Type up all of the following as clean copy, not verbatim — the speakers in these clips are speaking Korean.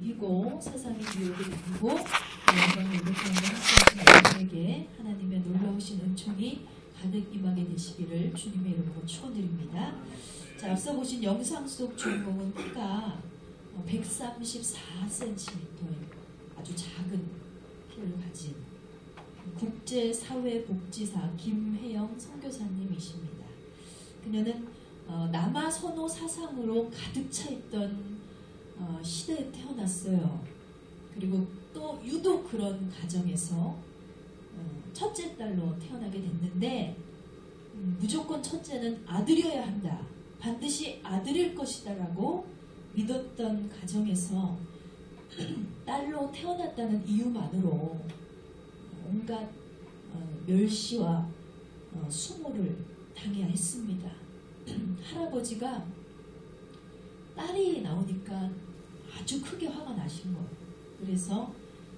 이기고 세상의 유혹을 이기고 영광을 이룩하는 하나님의 여러분에게 하나님의 놀라우신 은총이 가득 임하게 되시기를 주님의 이름으로 축원드립니다. 자, 앞서 보신 영상 속 주인공은 키가 134cm의 아주 작은 키를 가진 국제사회복지사 김혜영 선교사님이십니다. 그녀는 남아 선호 사상으로 가득 차 있던 시대에 태어났어요. 그리고 또 유독 그런 가정에서 첫째 딸로 태어나게 됐는데 무조건 첫째는 아들이어야 한다. 반드시 아들일 것이다 라고 믿었던 가정에서 딸로 태어났다는 이유만으로 온갖 멸시와 수모를 당해야 했습니다. 할아버지가 딸이 나오니까 아주 크게 화가 나신 거예요. 그래서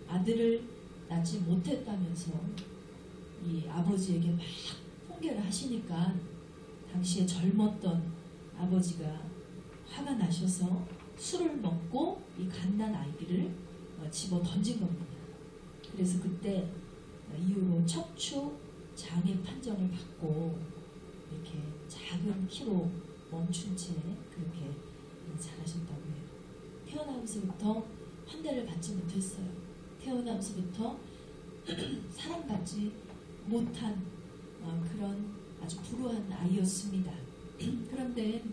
아들을 낳지 못했다면서 이 아버지에게 막 폭행을 하시니까 당시에 젊었던 아버지가 화가 나셔서 술을 먹고 이 갓난 아이를 집어 던진 겁니다. 그래서 그때 이후로 척추 장애 판정을 받고 이렇게 작은 키로 멈춘 채 그렇게 자라셨다고 해요. 태어나면서부터 환대를 받지 못했어요. 태어나면서부터 사랑받지 못한 그런 아주 불우한 아이였습니다. 그런데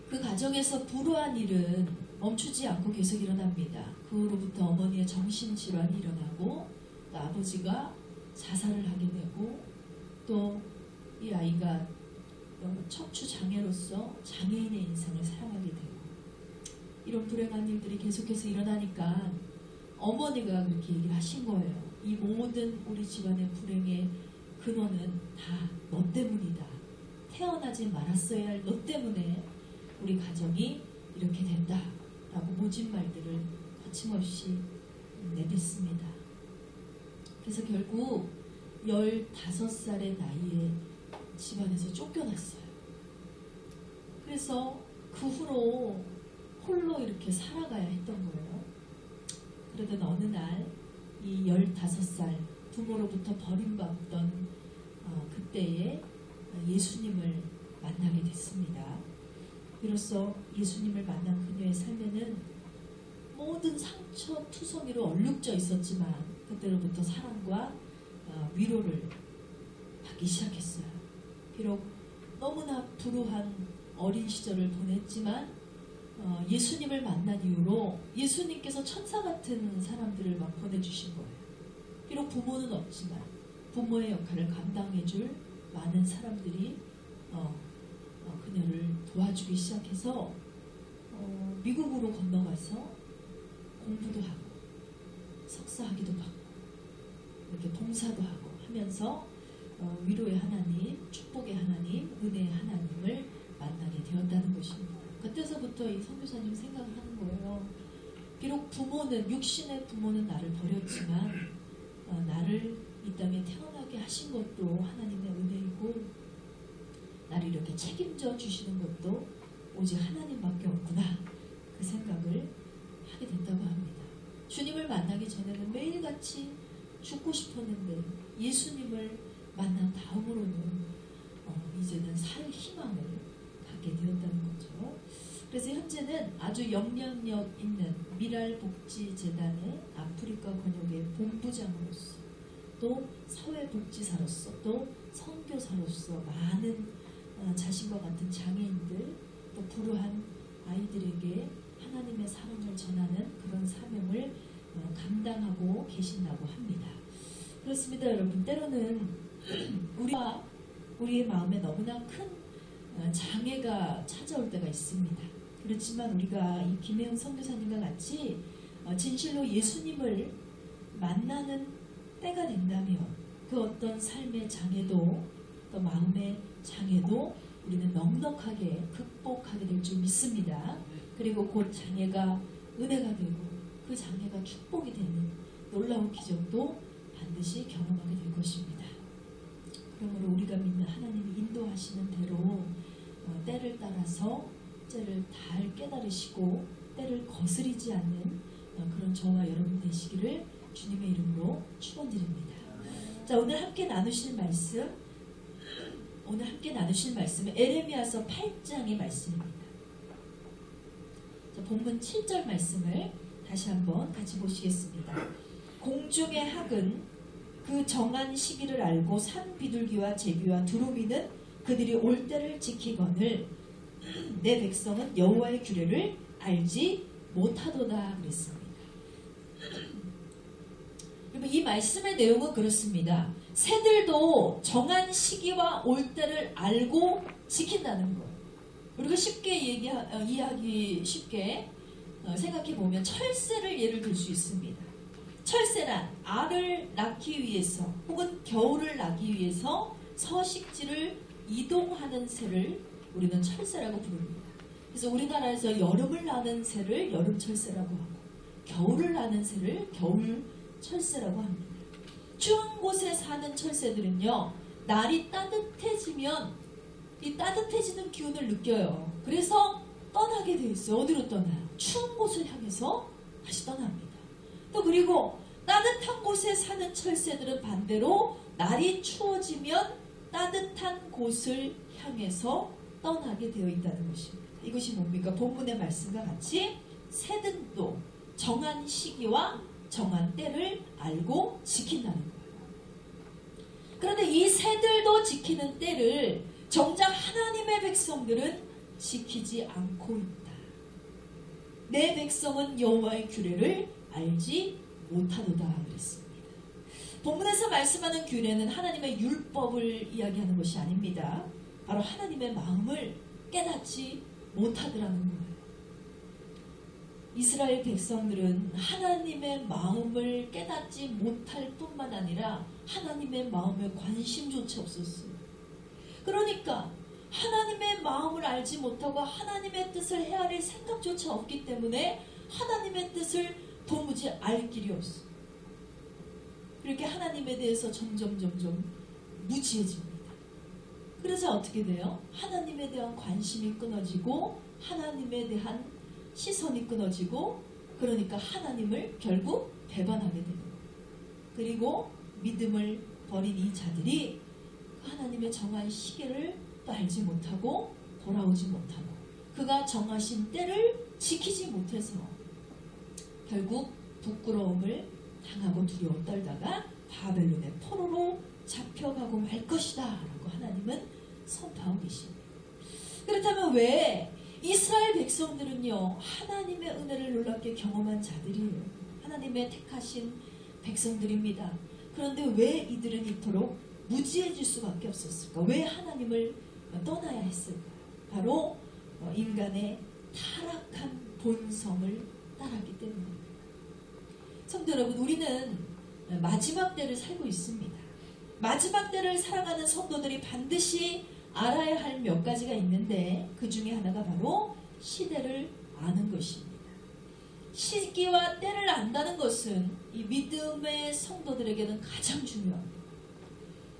그 가정에서 불우한 일은 멈추지 않고 계속 일어납니다. 그 후로부터 어머니의 정신질환이 일어나고 또 아버지가 자살을 하게 되고 또 이 아이가 척추장애로서 장애인의 인생을 살아가게 되고 이런 불행한 일들이 계속해서 일어나니까 어머니가 그렇게 얘기를 하신 거예요. 이 모든 우리 집안의 불행의 근원은 다 너 때문이다. 태어나지 말았어야 할 너 때문에 우리 가정이 이렇게 된다 라고 모진 말들을 거침없이 내뱉습니다. 그래서 결국 15살의 나이에 집안에서 쫓겨났어요. 그래서 그 후로 홀로 이렇게 살아가야 했던 거예요. 그러던 어느 날 이 15살 부모로부터 버림받던 그때에 예수님을 만나게 됐습니다. 비로소 예수님을 만난 그녀의 삶에는 모든 상처 투성이로 얼룩져 있었지만 그때로부터 사랑과 위로를 받기 시작했어요. 비록 너무나 불우한 어린 시절을 보냈지만 예수님을 만난 이후로 예수님께서 천사 같은 사람들을 막 보내주신 거예요. 비록 부모는 없지만 부모의 역할을 감당해줄 많은 사람들이 그녀를 도와주기 시작해서 미국으로 건너가서 공부도 하고 석사학위도 받고 이렇게 봉사도 하고 하면서 위로의 하나님, 축복의 하나님, 은혜의 하나님을 만나게 되었다는 것입니다. 그때서부터 이 선교사님 생각을 하는 거예요. 비록 부모는 육신의 부모는 나를 버렸지만 나를 이 땅에 태어나게 하신 것도 하나님의 은혜이고 나를 이렇게 책임져 주시는 것도 오직 하나님밖에 없구나 그 생각을 하게 됐다고 합니다. 주님을 만나기 전에는 매일같이 죽고 싶었는데 예수님을 만난 다음으로는 이제는 살 희망을 갖게 되었다는 거죠. 그래서 현재는 아주 영향력 있는 미랄복지재단의 아프리카 권역의 본부장으로서 또 사회복지사로서 또 선교사로서 많은 자신과 같은 장애인들 또 불우한 아이들에게 하나님의 사랑을 전하는 그런 사명을 감당하고 계신다고 합니다. 그렇습니다, 여러분. 때로는 우리의 마음에 너무나 큰 장애가 찾아올 때가 있습니다. 그렇지만 우리가 이 김혜영 선교사님과 같이 진실로 예수님을 만나는 때가 된다면 그 어떤 삶의 장애도 또 마음의 장애도 우리는 넉넉하게 극복하게 될 줄 믿습니다. 그리고 그 장애가 은혜가 되고 그 장애가 축복이 되는 놀라운 기적도 반드시 경험하게 될 것입니다. 그러므로 우리가 믿는 하나님이 인도하시는 대로 때를 따라서 때를 잘 깨달으시고 때를 거스리지 않는 그런 저와 여러분 되시기를 주님의 이름으로 축원드립니다. 자, 오늘 함께 나누실 말씀은 에레미야서 8장의 말씀입니다. 자, 본문 7절 말씀을 다시 한번 같이 보시겠습니다. 공중의 학은 그 정한 시기를 알고 산 비둘기와 제비와 두루미는 그들이 올 때를 지키거늘 내 백성은 여호와의 규례를 알지 못하도다 그랬습니다. 여러분, 이 말씀의 내용은 그렇습니다. 새들도 정한 시기와 올 때를 알고 지킨다는 것. 우리가 쉽게 이해하기 쉽게 생각해 보면 철새를 예를 들 수 있습니다. 철새란 알을 낳기 위해서 혹은 겨울을 나기 위해서 서식지를 이동하는 새를 우리는 철새라고 부릅니다. 그래서 우리나라에서 여름을 나는 새를 여름철새라고 하고 겨울을 나는 새를 겨울철새라고 합니다. 추운 곳에 사는 철새들은요, 날이 따뜻해지면 이 따뜻해지는 기운을 느껴요. 그래서 떠나게 돼 있어요. 어디로 떠나요? 추운 곳을 향해서 다시 떠납니다. 또 그리고 따뜻한 곳에 사는 철새들은 반대로 날이 추워지면 따뜻한 곳을 향해서 떠나게 되어 있다는 것입니다. 이것이 뭡니까? 본문의 말씀과 같이 새들도 정한 시기와 정한 때를 알고 지킨다는 거예요. 그런데 이 새들도 지키는 때를 정작 하나님의 백성들은 지키지 않고 있다. 내 백성은 여호와의 규례를 알지 못하도다 그랬습니다. 본문에서 말씀하는 규례는 하나님의 율법을 이야기하는 것이 아닙니다. 바로 하나님의 마음을 깨닫지 못하더라는 거예요. 이스라엘 백성들은 하나님의 마음을 깨닫지 못할 뿐만 아니라 하나님의 마음에 관심조차 없었어요. 그러니까 하나님의 마음을 알지 못하고 하나님의 뜻을 헤아릴 생각조차 없기 때문에 하나님의 뜻을 도무지 알 길이 없어요. 그렇게 하나님에 대해서 점점 무지해집니다. 그래서 어떻게 돼요? 하나님에 대한 관심이 끊어지고 하나님에 대한 시선이 끊어지고, 그러니까 하나님을 결국 배반하게 되는 거예요. 그리고 믿음을 버린 이 자들이 하나님의 정한 시기를 또 알지 못하고 돌아오지 못하고 그가 정하신 때를 지키지 못해서 결국 부끄러움을 당하고 두려움 떨다가 바벨론의 포로로 잡혀가고 말 것이다 라고 하나님은 선포하고 계십니다. 그렇다면 왜 이스라엘 백성들은요, 하나님의 은혜를 놀랍게 경험한 자들이에요. 하나님의 택하신 백성들입니다. 그런데 왜 이들은 이토록 무지해질 수밖에 없었을까? 왜 하나님을 떠나야 했을까? 바로 인간의 타락한 본성을 따랐기 때문입니다. 성도 여러분, 우리는 마지막 때를 살고 있습니다. 마지막 때를 살아가는 성도들이 반드시 알아야 할 몇 가지가 있는데 그 중에 하나가 바로 시대를 아는 것입니다. 시기와 때를 안다는 것은 이 믿음의 성도들에게는 가장 중요합니다.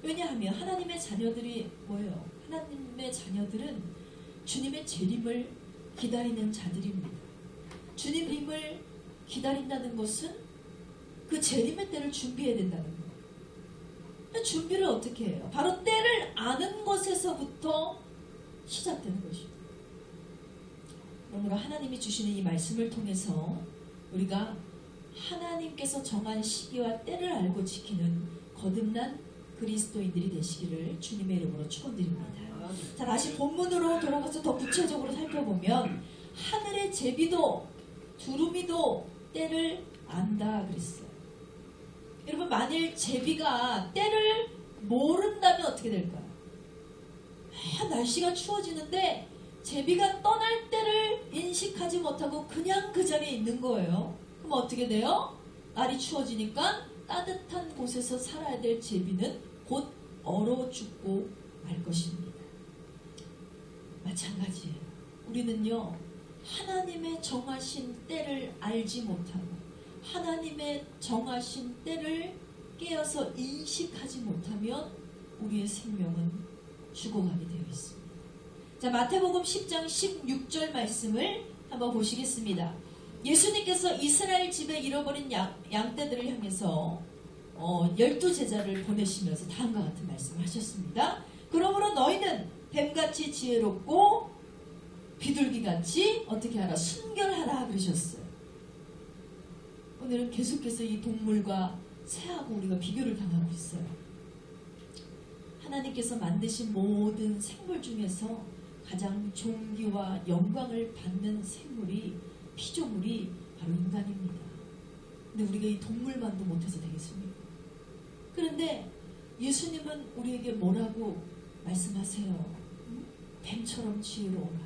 왜냐하면 하나님의 자녀들이 뭐예요? 하나님의 자녀들은 주님의 재림을 기다리는 자들입니다. 주님을 기다린다는 것은 그 재림의 때를 준비해야 된다는 거예요. 준비를 어떻게 해요? 바로 때를 아는 것에서부터 시작되는 것입니다. 그러므로 하나님이 주시는 이 말씀을 통해서 우리가 하나님께서 정한 시기와 때를 알고 지키는 거듭난 그리스도인들이 되시기를 주님의 이름으로 축원드립니다. 자, 다시 본문으로 돌아가서 더 구체적으로 살펴보면 하늘의 제비도 두루미도 때를 안다 그랬어요. 여러분, 만일 제비가 때를 모른다면 어떻게 될까요? 날씨가 추워지는데 제비가 떠날 때를 인식하지 못하고 그냥 그 자리에 있는 거예요. 그럼 어떻게 돼요? 날이 추워지니까 따뜻한 곳에서 살아야 될 제비는 곧 얼어 죽고 말 것입니다. 마찬가지예요. 우리는요, 하나님의 정하신 때를 알지 못하고 하나님의 정하신 때를 깨어서 인식하지 못하면 우리의 생명은 죽어가게 되어 있습니다. 자, 마태복음 10장 16절 말씀을 한번 보시겠습니다. 예수님께서 이스라엘 집에 잃어버린 양떼들을 향해서 12제자를 보내시면서 다음과 같은 말씀을 하셨습니다. 그러므로 너희는 뱀같이 지혜롭고 비둘기같이 어떻게 하라? 순결하라 그러셨어요. 오늘은 계속해서 이 동물과 새하고 우리가 비교를 당하고 있어요. 하나님께서 만드신 모든 생물 중에서 가장 존귀와 영광을 받는 생물이, 피조물이 바로 인간입니다. 근데 우리가 이 동물만도 못해서 되겠습니까? 그런데 예수님은 우리에게 뭐라고 말씀하세요? 뱀처럼 지혜로워라,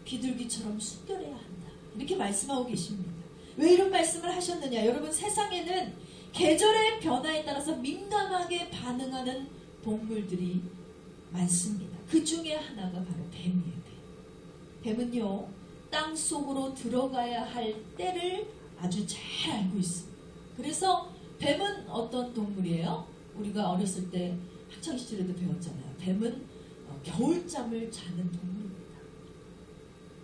비둘기처럼 순결해야 한다, 이렇게 말씀하고 계십니다. 왜 이런 말씀을 하셨느냐? 여러분, 세상에는 계절의 변화에 따라서 민감하게 반응하는 동물들이 많습니다. 그 중에 하나가 바로 뱀이에요. 뱀은요, 땅 속으로 들어가야 할 때를 아주 잘 알고 있습니다. 그래서 뱀은 어떤 동물이에요? 우리가 어렸을 때 학창시절에도 배웠잖아요. 뱀은 겨울잠을 자는 동물입니다.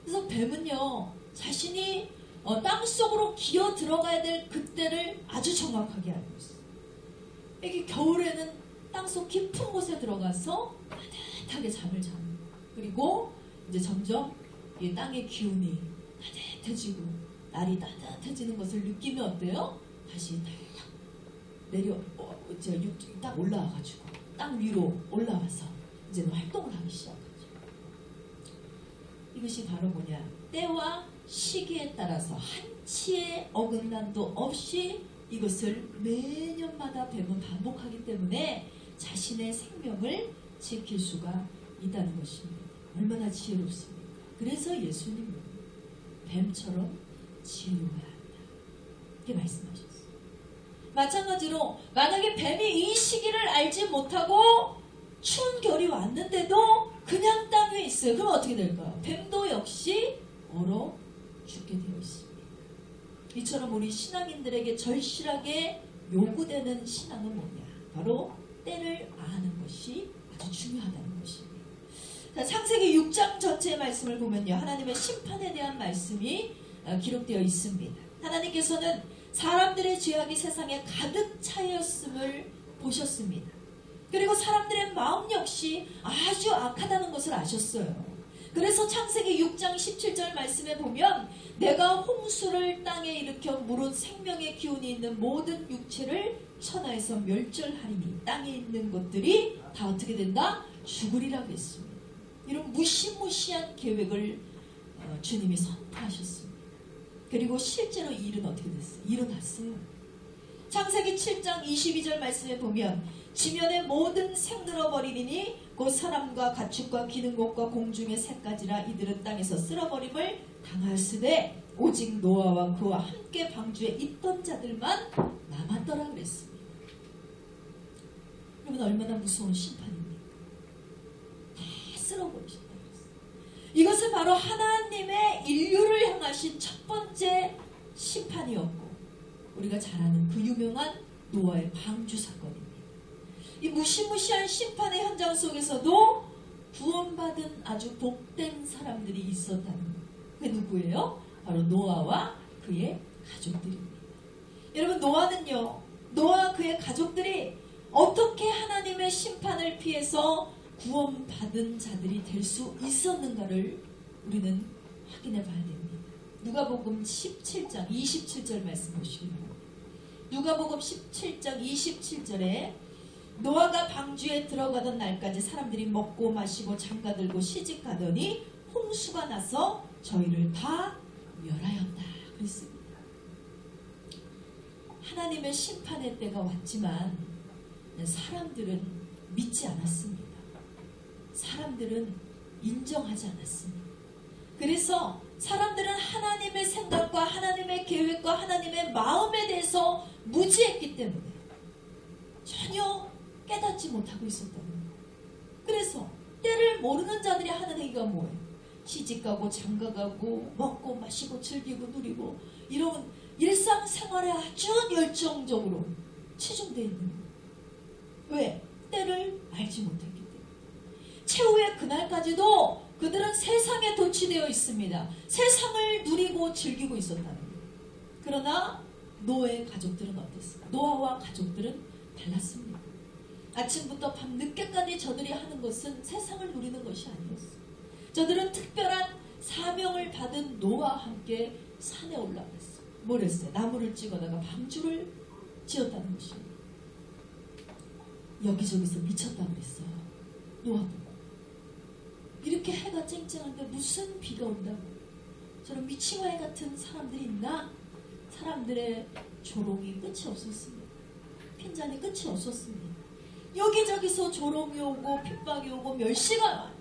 그래서 뱀은요, 자신이 땅 속으로 기어 들어가야 될 그때를 아주 정확하게 알고 있어요. 이게 겨울에는 땅속 깊은 곳에 들어가서 따뜻하게 잠을 잡니다. 그리고 이제 점점 이 땅의 기운이 따뜻해지고 날이 따뜻해지는 것을 느끼면 어때요? 다시 딱 내려 딱 올라와가지고 땅 위로 올라와서 이제는 활동을 하기 시작하죠. 이것이 바로 뭐냐? 때와 시기에 따라서 한치의 어긋남도 없이 이것을 매년마다 뱀은 반복하기 때문에 자신의 생명을 지킬 수가 있다는 것입니다. 얼마나 지혜롭습니까? 그래서 예수님은 뱀처럼 지혜로워야 한다, 이렇게 말씀하셨어요. 마찬가지로 만약에 뱀이 이 시기를 알지 못하고 추운 겨울이 왔는데도 그냥 땅 위에 있어요. 그럼 어떻게 될까요? 뱀도 역시 얼어 죽게 되어 있습니다. 이처럼 우리 신앙인들에게 절실하게 요구되는 신앙은 뭐냐? 바로 때를 아는 것이 아주 중요하다는 것입니다. 자, 창세기 6장 전체의 말씀을 보면요, 하나님의 심판에 대한 말씀이 기록되어 있습니다. 하나님께서는 사람들의 죄악이 세상에 가득 차였음을 보셨습니다. 그리고 사람들의 마음 역시 아주 악하다는 것을 아셨어요. 그래서 창세기 6장 17절 말씀에 보면 내가 홍수를 땅에 일으켜 물은 생명의 기운이 있는 모든 육체를 천하에서 멸절하리니 땅에 있는 것들이 다 어떻게 된다? 죽으리라고 했습니다. 이런 무시무시한 계획을 주님이 선포하셨습니다. 그리고 실제로 이 일은 어떻게 됐어요? 일어났어요. 창세기 7장 22절 말씀에 보면 지면의 모든 생들어버리니 곧 사람과 가축과 기는 것과 공중의 새까지라 이들은 땅에서 쓸어버림을 당하였으되 오직 노아와 그와 함께 방주에 있던 자들만 남았더라 그랬습니다. 여러분, 얼마나 무서운 심판입니까? 다 쓸어버리셨다 그랬어요. 이것은 바로 하나님의 인류를 향하신 첫 번째 심판이었고, 우리가 잘 아는 그 유명한 노아의 방주 사건입니다. 이 무시무시한 심판의 현장 속에서도 구원받은 아주 복된 사람들이 있었다는 거예요. 그게 누구예요? 바로 노아와 그의 가족들입니다. 여러분, 노아와 그의 가족들이 어떻게 하나님의 심판을 피해서 구원받은 자들이 될 수 있었는가를 우리는 확인해 봐야 됩니다. 누가복음 17장 27절 말씀 보시기 바랍니다. 누가복음 17장 27절에 노아가 방주에 들어가던 날까지 사람들이 먹고 마시고 장가들고 시집가더니 홍수가 나서 저희를 다 멸하였다 그랬습니다. 하나님의 심판의 때가 왔지만 사람들은 믿지 않았습니다. 사람들은 인정하지 않았습니다. 그래서 사람들은 하나님의 생각과 하나님의 계획과 하나님의 마음에 대해서 무지했기 때문에 전혀 깨닫지 못하고 있었다는 거예요. 그래서 때를 모르는 자들이 하는 행위가 뭐예요? 시집가고 장가가고 먹고 마시고 즐기고 누리고 이런 일상생활에 아주 열정적으로 치중되어 있는 거예요. 왜? 때를 알지 못했기 때문에. 최후의 그날까지도 그들은 세상에 도취되어 있습니다. 세상을 누리고 즐기고 있었다는 거예요. 그러나 노아의 가족들은 어땠을까? 노아와 가족들은 달랐습니다. 아침부터 밤 늦게까지 저들이 하는 것은 세상을 누리는 것이 아니었어요. 저들은 특별한 사명을 받은 노아와 함께 산에 올라갔어요. 뭘 했어요? 나무를 찍어다가 방주를 지었다는 것입니다. 여기저기서 미쳤다고 그랬어요. 노아 보고. 이렇게 해가 쨍쨍한데 무슨 비가 온다고. 저런 미치와이 같은 사람들이 있나? 사람들의 조롱이 끝이 없었습니다. 핀잔이 끝이 없었습니다. 여기저기서 조롱이 오고 핍박이 오고 멸시가 와요.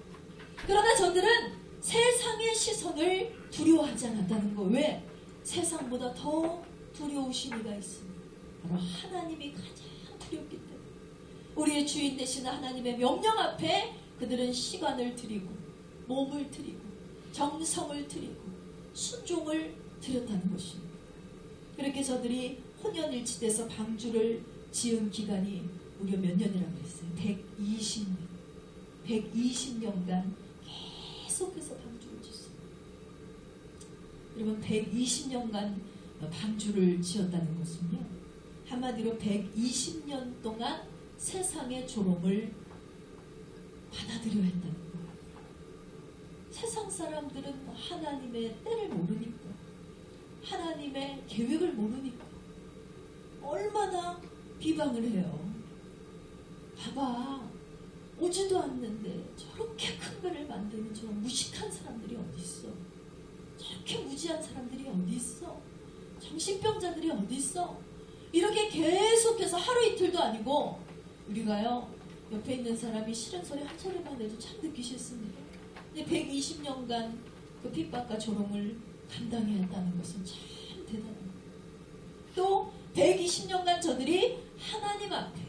그러나 저들은 세상의 시선을 두려워하지 않았다는 거. 왜? 세상보다 더 두려우신 이가 있습니다. 바로 하나님이 가장 두렵기 때문에. 우리의 주인 되시는 하나님의 명령 앞에 그들은 시간을 드리고 몸을 드리고 정성을 드리고 순종을 드렸다는 것입니다. 그렇게 저들이 혼연일치돼서 방주를 지은 기간이 무려 몇 년이라고 했어요? 120년. 120년간 계속해서 방주를 지었습니다. 여러분 120년간 방주를 지었다는 것은요. 한마디로 120년 동안 세상의 조롱을 받아들여야 했다는 거예요. 세상 사람들은 하나님의 때를 모르니까, 하나님의 계획을 모르니까 얼마나 비방을 해요. 봐봐, 오지도 않는데 저렇게 큰 배를 만드는 저런 무식한 사람들이 어디 있어? 저렇게 무지한 사람들이 어디 있어? 정신병자들이 어디 있어? 이렇게 계속해서 하루 이틀도 아니고 우리가요, 옆에 있는 사람이 싫은 소리 한 소리만 해도 참 듣기 싫습니다. 근데 120년간 그 핍박과 조롱을 감당해야 했다는 것은 참 대단합니다. 또 120년간 저들이 하나님 앞에,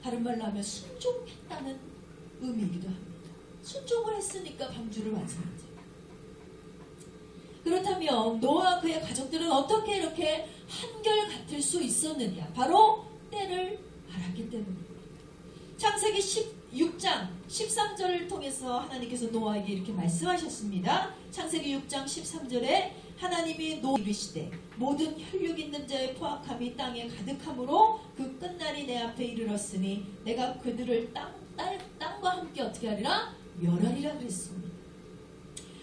다른 말로 하면 순종했다는 의미이기도 합니다. 순종을 했으니까 방주를 완성하죠. 그렇다면 노아와 그의 가족들은 어떻게 이렇게 한결같을 수 있었느냐? 바로 때를 알았기 때문입니다. 창세기 16장 13절을 통해서 하나님께서 노아에게 이렇게 말씀하셨습니다. 창세기 6장 13절에 하나님이 노아에게 이르시되 모든 혈육 있는 자의 포악함이 땅에 가득함으로 그 끝날이 내 앞에 이르렀으니 내가 그들을 땅과 함께 어떻게 하리라? 멸하리라 그랬습니다.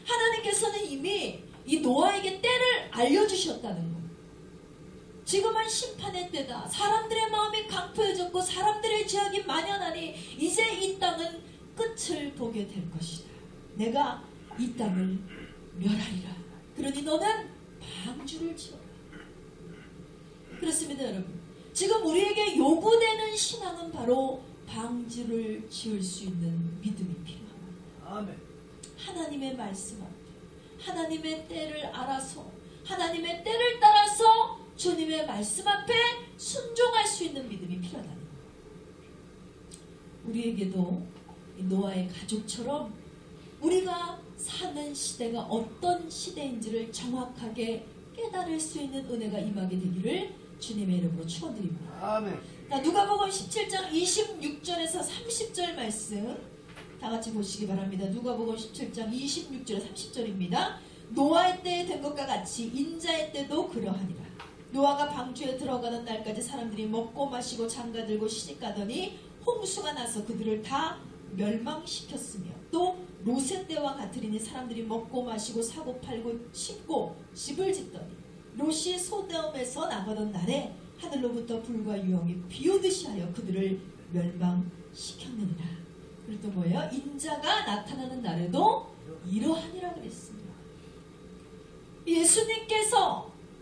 하나님께서는 이미 이 노아에게 때를 알려주셨다는 것. 지금은 심판의 때다. 사람들의 마음이 강포해졌고 사람들의 죄악이 만연하니 이제 이 땅은 끝을 보게 될 것이다. 내가 이 땅을 멸하리라. 그러니 너는 방주를 지어라. 그렇습니다, 여러분. 지금 우리에게 요구되는 신앙은 바로 방주를 지을 수 있는 믿음이 필요합니다. 아멘. 하나님의 말씀 앞에 하나님의 때를 알아서 하나님의 때를 따라서 주님의 말씀 앞에 순종할 수 있는 믿음이 필요하다는 거예요. 우리에게도 노아의 가족처럼 우리가 사는 시대가 어떤 시대인지를 정확하게 깨달을 수 있는 은혜가 임하게 되기를 주님의 이름으로 축원드립니다. 아멘. 누가복음 17장 26절에서 30절 말씀 다 같이 보시기 바랍니다. 누가복음 17장 26절 30절입니다. 노아의 때에 된 것과 같이 인자의 때도 그러하니라. 노아가 방주에 들어가는 날까지 사람들이 먹고 마시고 장가들고 시집가더니 홍수가 나서 그들을 다 멸망시켰으며 또 롯의 때와 같으리니 사람들이 먹고 마시고 사고 팔고 심고 집을 짓더니 롯이 소돔에서 나가던 날에 하늘로부터 불과 유황이 비오듯이 하여 그들을 멸망시켰느니라. 그리고 또 뭐예요? 인자가 나타나는 날에도 이러하니라 그랬습니다.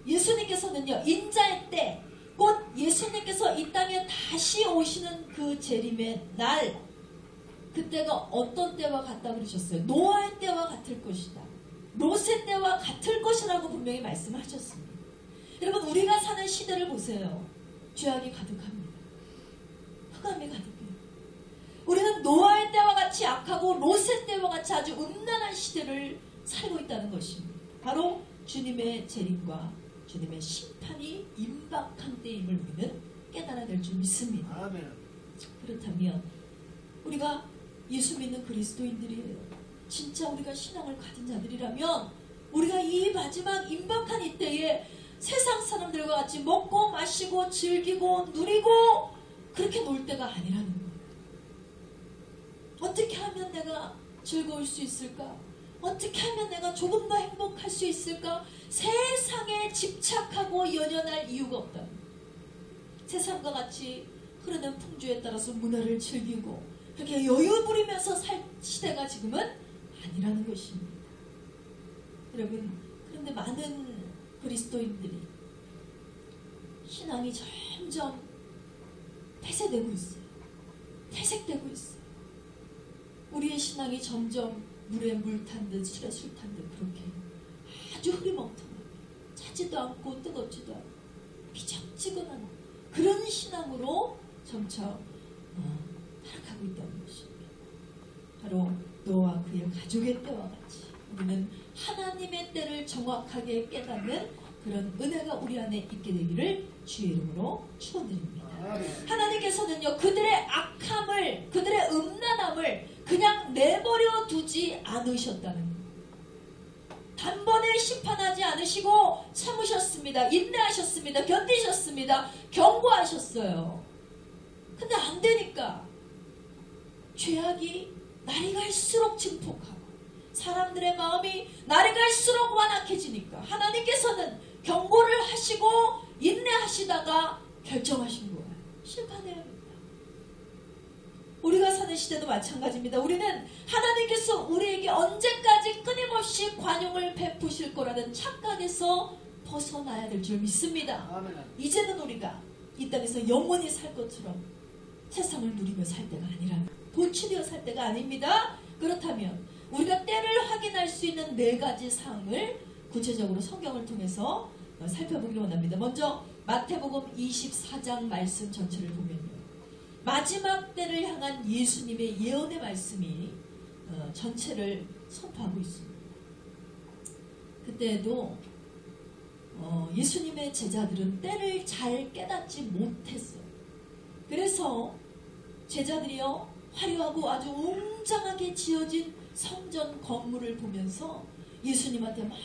예수님께서는요, 인자의 때, 곧 예수님께서 이 땅에 다시 오시는 그 재림의 날, 그때가 어떤 때와 같다 그러셨어요? 노아의 때와 같을 것이다. 롯의 때와 같을 것이라고 분명히 말씀하셨습니다. 여러분, 우리가 사는 시대를 보세요. 죄악이 가득합니다. 흑암이 가득해요. 우리는 노아의 때와 같이 악하고 롯의 때와 같이 아주 음란한 시대를 살고 있다는 것입니다. 바로 주님의 재림과 주님의 심판이 임박한 때임을 우리는 깨달아야 될 줄 믿습니다. 아멘. 그렇다면 우리가 예수 믿는 그리스도인들이에요. 진짜 우리가 신앙을 가진 자들이라면 우리가 이 마지막 임박한 이때에 세상 사람들과 같이 먹고 마시고 즐기고 누리고 그렇게 놀 때가 아니라는 거예요. 어떻게 하면 내가 즐거울 수 있을까? 어떻게 하면 내가 조금 더 행복할 수 있을까? 세상에 집착하고 연연할 이유가 없다. 세상과 같이 흐르는 풍조에 따라서 문화를 즐기고 그렇게 여유 부리면서 살 시대가 지금은 아니라는 것입니다. 여러분, 그런데 많은 그리스도인들이 신앙이 점점 폐쇄되고 있어요. 퇴색되고 있어요. 우리의 신앙이 점점 물에 물 탄 듯 술에 술 탄 듯 그렇게 아주 흐리멍텅하게 차지도 않고 뜨겁지도 않고 미적지근한 그런 신앙으로 점차 타락하고 있다는 것입니다. 바로 너와 그의 가족의 때와 같이 우리는 하나님의 때를 정확하게 깨닫는 그런 은혜가 우리 안에 있게 되기를 주의 이름으로 축원드립니다. 하나님께서는요, 그들의 악함을, 그들의 음란함을 그냥 내버려 두지 않으셨다는 거예요. 단번에 심판하지 않으시고 참으셨습니다. 인내하셨습니다. 견디셨습니다. 경고하셨어요. 근데 안 되니까 죄악이 날이 갈수록 증폭하고 사람들의 마음이 날이 갈수록 완악해지니까 하나님께서는 경고를 하시고 인내하시다가 결정하신 거예요. 심판해야 합니다. 우리가 사는 시대도 마찬가지입니다. 우리는 하나님께서 우리에게 언제까지 끊임없이 관용을 베푸실 거라는 착각에서 벗어나야 될 줄 믿습니다. 아멘. 이제는 우리가 이 땅에서 영원히 살 것처럼 세상을 누리며 살 때가 아니라 도취되어 살 때가 아닙니다. 그렇다면 우리가 때를 확인할 수 있는 4가지 사항을 구체적으로 성경을 통해서 살펴보기를 원합니다. 먼저 마태복음 24장 말씀 전체를 보면요, 마지막 때를 향한 예수님의 예언의 말씀이 전체를 선포하고 있습니다. 그때도 예수님의 제자들은 때를 잘 깨닫지 못했어요. 그래서 제자들이요, 화려하고 아주 웅장하게 지어진 성전 건물을 보면서 예수님한테 막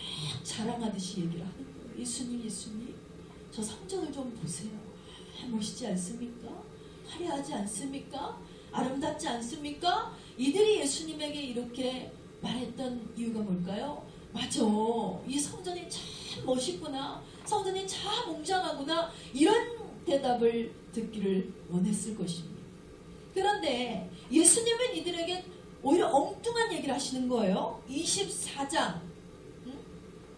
자랑하듯이 얘기를 하는 거예요. 예수님, 저 성전을 좀 보세요. 멋있지 않습니까? 화려하지 않습니까? 아름답지 않습니까? 이들이 예수님에게 이렇게 말했던 이유가 뭘까요? 맞아, 이 성전이 참 멋있구나, 성전이 참 웅장하구나, 이런 대답을 듣기를 원했을 것입니다. 그런데 예수님은 이들에게 오히려 엉뚱한 얘기를 하시는 거예요. 24장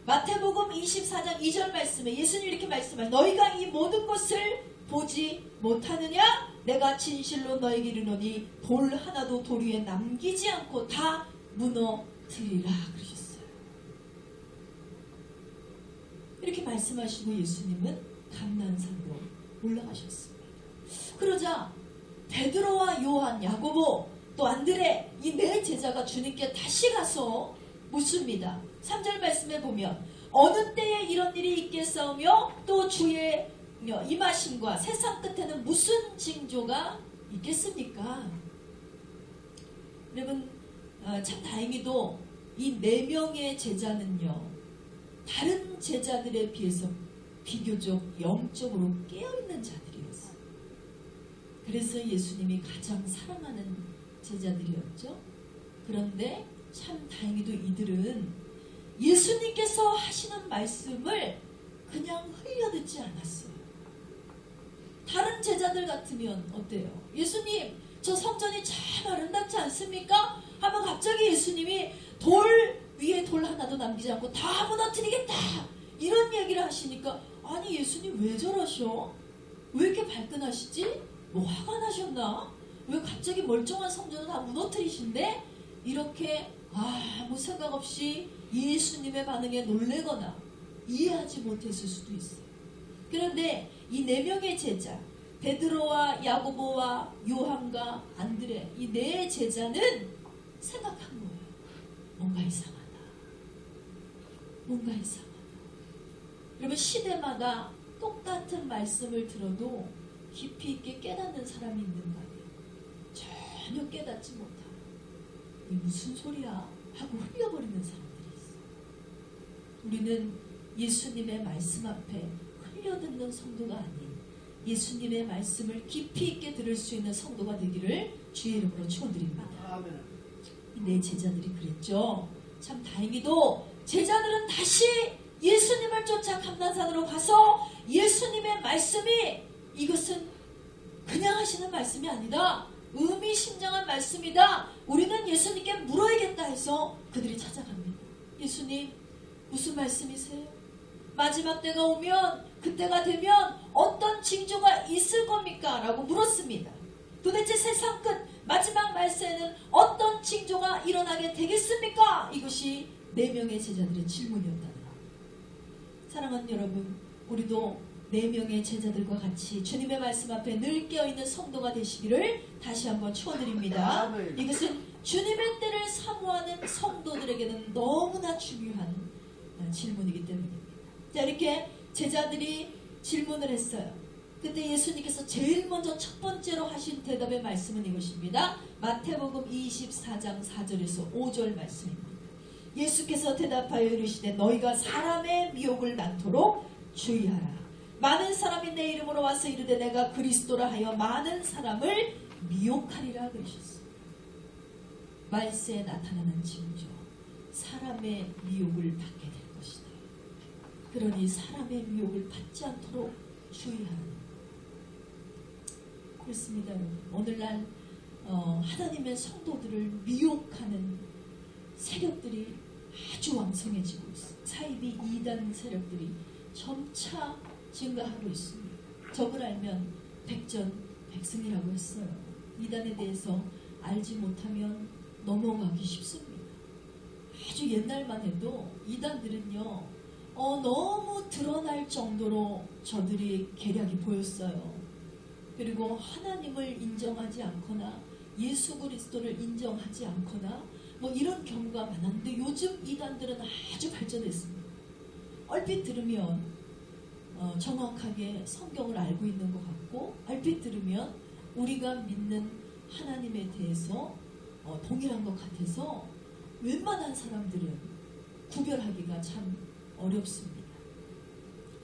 마태복음 24장 2절 말씀에 예수님이 이렇게 말씀하시죠. 너희가 이 모든 것을 보지 못하느냐? 내가 진실로 너에게 이르노니 돌 하나도 돌 위에 남기지 않고 다 무너뜨리라 그러셨어요. 이렇게 말씀하시고 예수님은 감난산으로 올라가셨습니다. 그러자 베드로와 요한, 야고보, 또 안드레, 이 4 제자가 주님께 다시 가서 묻습니다. 3절 말씀에 보면 어느 때에 이런 일이 있겠사오며 또 주의 임하심과 세상 끝에는 무슨 징조가 있겠습니까? 여러분, 참 다행히도 이 4명의 제자는요, 다른 제자들에 비해서 비교적 영적으로 깨어있는 자들이었어요. 그래서 예수님이 가장 사랑하는 제자들이었죠. 그런데 참 다행히도 이들은 예수님께서 하시는 말씀을 그냥 흘려듣지 않았어요. 다른 제자들 같으면 어때요? 예수님, 저 성전이 참 아름답지 않습니까? 하면 갑자기 예수님이 돌 위에 돌 하나도 남기지 않고 다 무너뜨리겠다, 이런 얘기를 하시니까, 아니 예수님 왜 저러셔? 왜 이렇게 발끈하시지? 뭐 화가 나셨나? 왜 갑자기 멀쩡한 성전을 다 무너뜨리신데? 이렇게 아무 생각 없이 예수님의 반응에 놀래거나 이해하지 못했을 수도 있어요. 그런데 이 4명의 제자, 베드로와 야고보와 요한과 안드레, 이 4 제자는 생각한 거예요. 뭔가 이상하다. 뭔가 이상하다. 여러분, 시대마다 똑같은 말씀을 들어도 깊이 있게 깨닫는 사람이 있는 거 아니에요? 전혀 깨닫지 못하고, 이게 무슨 소리야? 하고 흘려버리는 사람들이 있어요. 우리는 예수님의 말씀 앞에 흘려듣는 성도가 아닌 예수님의 말씀을 깊이 있게 들을 수 있는 성도가 되기를 주의 이름으로 축원드립니다. 내 제자들이 그랬죠. 참 다행히도 제자들은 다시 예수님을 쫓아 감난산으로 가서 예수님의 말씀이 이것은 그냥 하시는 말씀이 아니다. 의미심장한 말씀이다. 우리는 예수님께 물어야겠다 해서 그들이 찾아갑니다. 예수님, 무슨 말씀이세요? 마지막 때가 오면, 그때가 되면 어떤 징조가 있을 겁니까? 라고 물었습니다. 도대체 세상 끝 마지막 말세에는 어떤 징조가 일어나게 되겠습니까? 이것이 4명의 제자들의 질문이었다는 것. 사랑하는 여러분, 우리도 4명의 제자들과 같이 주님의 말씀 앞에 늘 깨어있는 성도가 되시기를 다시 한번 축원드립니다. 이것은 주님의 때를 사모하는 성도들에게는 너무나 중요한 질문이기 때문입니다. 자, 이렇게 제자들이 질문을 했어요. 그때 예수님께서 제일 먼저 첫 번째로 하신 대답의 말씀은 이것입니다. 마태복음 24장 4절에서 5절 말씀입니다. 예수께서 대답하여 이르시되 너희가 사람의 미혹을 낳도록 주의하라. 많은 사람이 내 이름으로 와서 이르되 내가 그리스도라 하여 많은 사람을 미혹하리라 그러셨습니다. 말세에 나타나는 징조, 사람의 미혹을 받게 될 것이다. 그러니 사람의 미혹을 받지 않도록 주의하는 것. 그렇습니다, 여러분. 오늘날 하나님의 성도들을 미혹하는 세력들이 아주 왕성해지고 있습니다. 사이비 이단 세력들이 점차 증가하고 있습니다. 적을 알면 백전백승이라고 했어요. 이단에 대해서 알지 못하면 넘어가기 쉽습니다. 아주 옛날만 해도 이단들은요, 너무 드러날 정도로 저들이 계략이 보였어요. 그리고 하나님을 인정하지 않거나 예수 그리스도를 인정하지 않거나 뭐 이런 경우가 많았는데 요즘 이단들은 아주 발전했습니다. 얼핏 들으면 정확하게 성경을 알고 있는 것 같고 얼핏 들으면 우리가 믿는 하나님에 대해서 동일한 것 같아서 웬만한 사람들은 구별하기가 참 어렵습니다.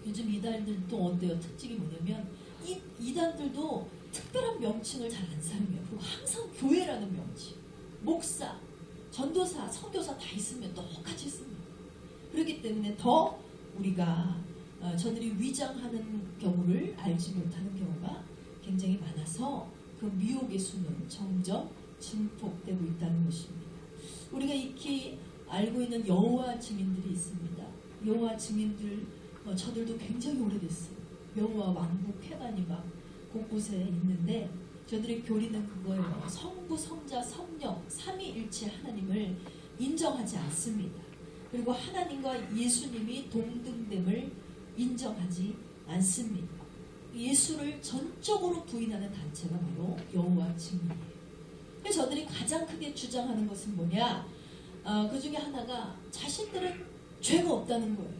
요즘 이단들도 어때요? 특징이 뭐냐면 이단들도 특별한 명칭을 잘 안 사용해요. 그리고 항상 교회라는 명칭, 목사, 전도사, 선교사 다 있으면 똑같이 씁니다. 그렇기 때문에 더 우리가 저들이 위장하는 경우를 알지 못하는 경우가 굉장히 많아서 그 미혹의 수는 점점 증폭되고 있다는 것입니다. 우리가 익히 알고 있는 여호와 증인들이 있습니다. 여호와 증인들 저들도 굉장히 오래됐어요. 여호와 왕국 회관이 막 곳곳에 있는데 저들의 교리는 그거예요. 성부, 성자, 성령 삼위일체 하나님을 인정하지 않습니다. 그리고 하나님과 예수님이 동등됨을 인정하지 않습니다. 예수를 전적으로 부인하는 단체가 바로 여호와 증인이에요. 그래서 저들이 가장 크게 주장하는 것은 뭐냐? 그 중에 하나가 자신들은 죄가 없다는 거예요.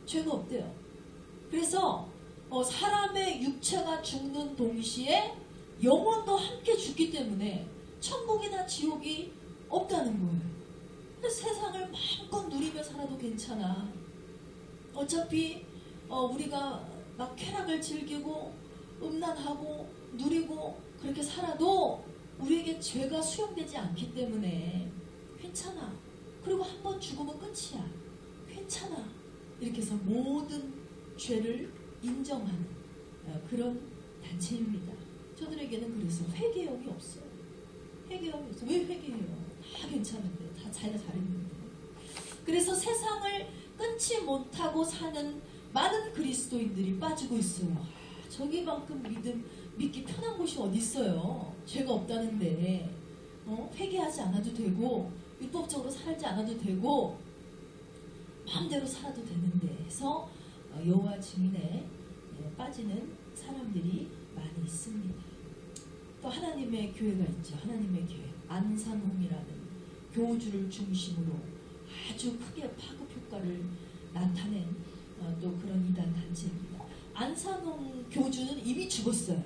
죄가 없대요. 그래서 사람의 육체가 죽는 동시에 영혼도 함께 죽기 때문에 천국이나 지옥이 없다는 거예요. 그래서 세상을 마음껏 누리며 살아도 괜찮아. 어차피 우리가 막 쾌락을 즐기고 음란하고 누리고 그렇게 살아도 우리에게 죄가 수용되지 않기 때문에 괜찮아. 그리고 한번 죽으면 끝이야. 괜찮아. 이렇게 해서 모든 죄를 인정하는 그런 단체입니다. 저들에게는 그래서 회개형이 없어요. 회개형이 없어요. 왜 회개해요? 다 괜찮은데, 다 자기가 잘했는데. 그래서 세상을 끊지 못하고 사는 많은 그리스도인들이 빠지고 있어요. 저기만큼 믿기 편한 곳이 어디 있어요? 죄가 없다는데 회개하지 않아도 되고 율법적으로 살지 않아도 되고 마음대로 살아도 되는데 해서 여호와 증인에 빠지는 사람들이 많이 있습니다. 또 하나님의 교회가 있죠. 하나님의 교회 안산홈이라는 교주를 중심으로 아주 크게 파급 효과를 나타낸 또 그런 이단 단체입니다. 안산홈 교주는 이미 죽었어요.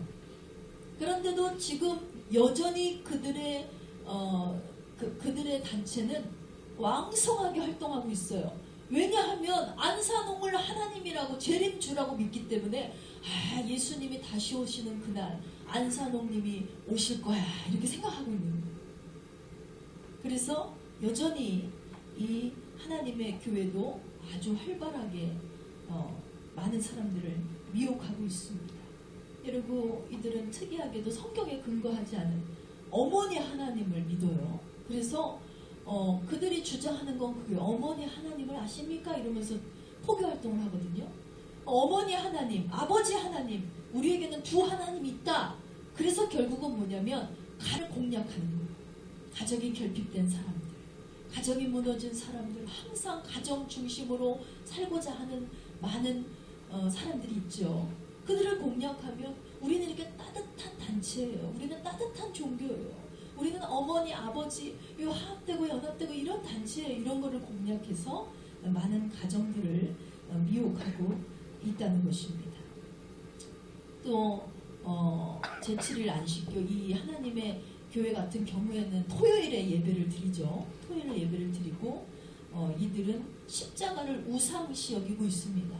그런데도 지금 여전히 그들의 단체는 왕성하게 활동하고 있어요. 왜냐하면 안산홍을 하나님이라고 재림주라고 믿기 때문에 예수님이 다시 오시는 그날 안산홍님이 오실 거야 이렇게 생각하고 있는 거예요. 그래서 여전히 이 하나님의 교회도 아주 활발하게 많은 사람들을 미혹하고 있습니다. 그리고 이들은 특이하게도 성경에 근거하지 않은 어머니 하나님을 믿어요. 그래서 그들이 주장하는 건 그게 어머니 하나님을 아십니까? 이러면서 포교활동을 하거든요. 어머니 하나님, 아버지 하나님, 우리에게는 두 하나님이 있다. 그래서 결국은 뭐냐면 가를 공략하는 거예요. 가정이 결핍된 사람들, 가정이 무너진 사람들, 항상 가정 중심으로 살고자 하는 많은 사람들이 있죠. 그들을 공략하면 우리는 이렇게 따뜻한 단체예요. 우리는 따뜻한 종교예요. 우리는 어머니, 아버지, 화합되고 연합되고 이런 단체예요. 이런 거를 공략해서 많은 가정들을 미혹하고 있다는 것입니다. 또 제7일 안식교, 이 하나님의 교회 같은 경우에는 토요일에 예배를 드리죠. 토요일에 예배를 드리고 이들은 십자가를 우상시 여기고 있습니다.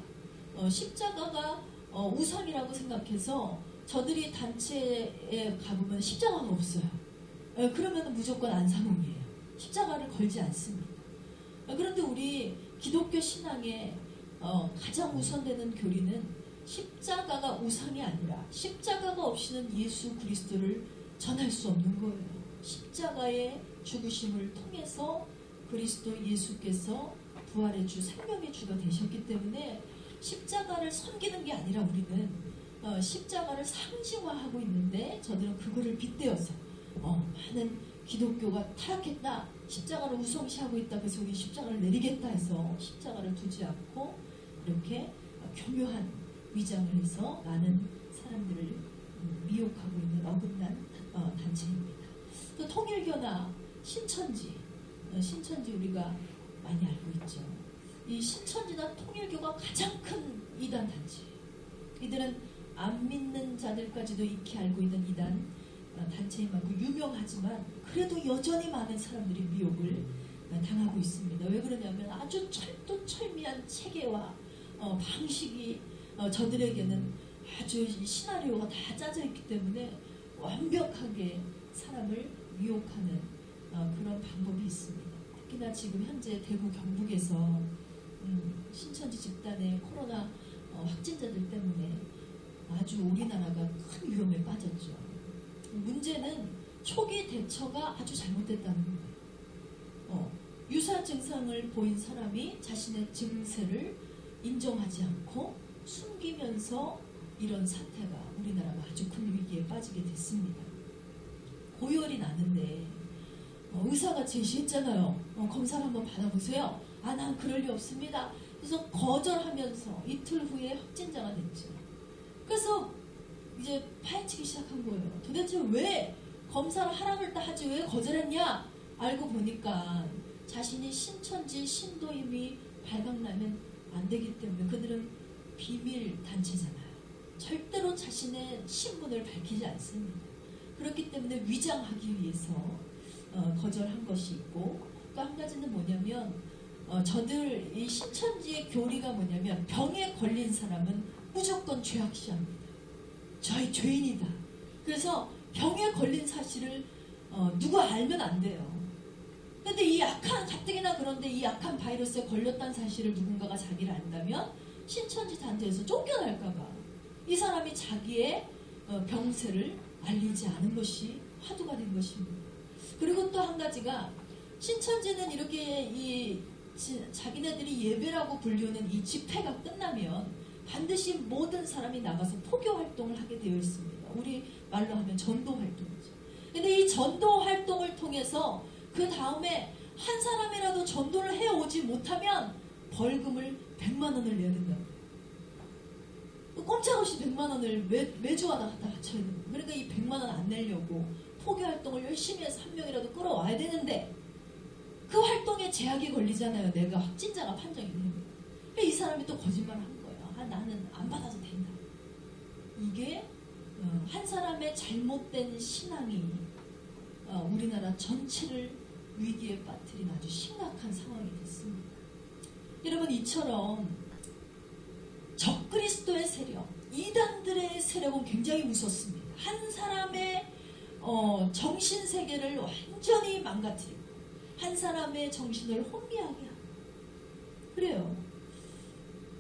십자가가 우상이라고 생각해서 저들이 단체에 가보면 십자가가 없어요. 그러면 무조건 안산홍이에요. 십자가를 걸지 않습니다. 그런데 우리 기독교 신앙에 가장 우선되는 교리는 십자가가 우상이 아니라 십자가가 없이는 예수 그리스도를 전할 수 없는 거예요. 십자가의 죽으심을 통해서 그리스도 예수께서 부활의 주, 생명의 주가 되셨기 때문에 십자가를 섬기는 게 아니라 우리는 십자가를 상징화하고 있는데 저들은 그거를 빗대어서 많은 기독교가 타락했다, 십자가를 우성시하고 있다, 그래서 우리 십자가를 내리겠다 해서 십자가를 두지 않고 이렇게 교묘한 위장을 해서 많은 사람들을 미혹하고 있는 어긋난 단체입니다. 또 통일교나 신천지 우리가 많이 알고 있죠. 이 신천지나 통일교가 가장 큰 이단 단체. 이들은 안 믿는 자들까지도 익히 알고 있는 이단 단체인 만큼 유명하지만 그래도 여전히 많은 사람들이 미혹을 당하고 있습니다. 왜 그러냐면 아주 철두철미한 체계와 방식이 저들에게는 아주 시나리오가 다 짜져 있기 때문에 완벽하게 사람을 미혹하는 그런 방법이 있습니다. 특히나 지금 현재 대구 경북에서 신천지 집단의 코로나 확진자들 때문에 아주 우리나라가 큰 위험에 빠졌죠. 문제는 초기 대처가 아주 잘못됐다는 거예요. 유사 증상을 보인 사람이 자신의 증세를 인정하지 않고 숨기면서 이런 사태가 우리나라가 아주 큰 위기에 빠지게 됐습니다. 고열이 나는데 의사가 제시했잖아요. 검사를 한번 받아보세요. 난 그럴 리 없습니다. 그래서 거절하면서 이틀 후에 확진자가 됐죠. 그래서 이제 파헤치기 시작한 거예요. 도대체 왜 검사를 하라고 다 하지 왜 거절했냐? 알고 보니까 자신이 신천지 신도임이 발각나면 안 되기 때문에 그들은 비밀 단체잖아요. 절대로 자신의 신분을 밝히지 않습니다. 그렇기 때문에 위장하기 위해서 거절한 것이 있고, 또 한 가지는 뭐냐면 저들 이 신천지의 교리가 뭐냐면 병에 걸린 사람은 무조건 죄악시합니다. 저희 죄인이다. 그래서 병에 걸린 사실을 누가 알면 안 돼요. 근데 이 약한, 가뜩이나 그런데 이 약한 바이러스에 걸렸다는 사실을 누군가가 자기를 안다면 신천지 단체에서 쫓겨날까봐 이 사람이 자기의 병세를 알리지 않은 것이 화두가 된 것입니다. 그리고 또 한 가지가 신천지는 이렇게 자기네들이 예배라고 불리는 이 집회가 끝나면 반드시 모든 사람이 나가서 포교 활동을 하게 되어 있습니다. 우리 말로 하면 전도 활동이죠. 근데 이 전도 활동을 통해서 그 다음에 한 사람이라도 전도를 해오지 못하면 벌금을 100만 원을 내야 된다고. 꼼짝없이 100만 원을 매주마다 갖다 바쳐야 됩니다. 그러니까 이 100만 원 안 내려고 포교 활동을 열심히 해서 한 명이라도 끌어와야 되는데 그 활동에 제약이 걸리잖아요. 내가 확진자가 판정이 되는 거예요. 이 사람이 또 거짓말을 한 거예요. 나는 안 받아도 된다. 이게 한 사람의 잘못된 신앙이 우리나라 전체를 위기에 빠뜨린 아주 심각한 상황이 됐습니다. 여러분, 이처럼 적그리스도의 세력, 이단들의 세력은 굉장히 무섭습니다. 한 사람의 정신세계를 완전히 망가뜨리고 한 사람의 정신을 혼미하게 하고 그래요.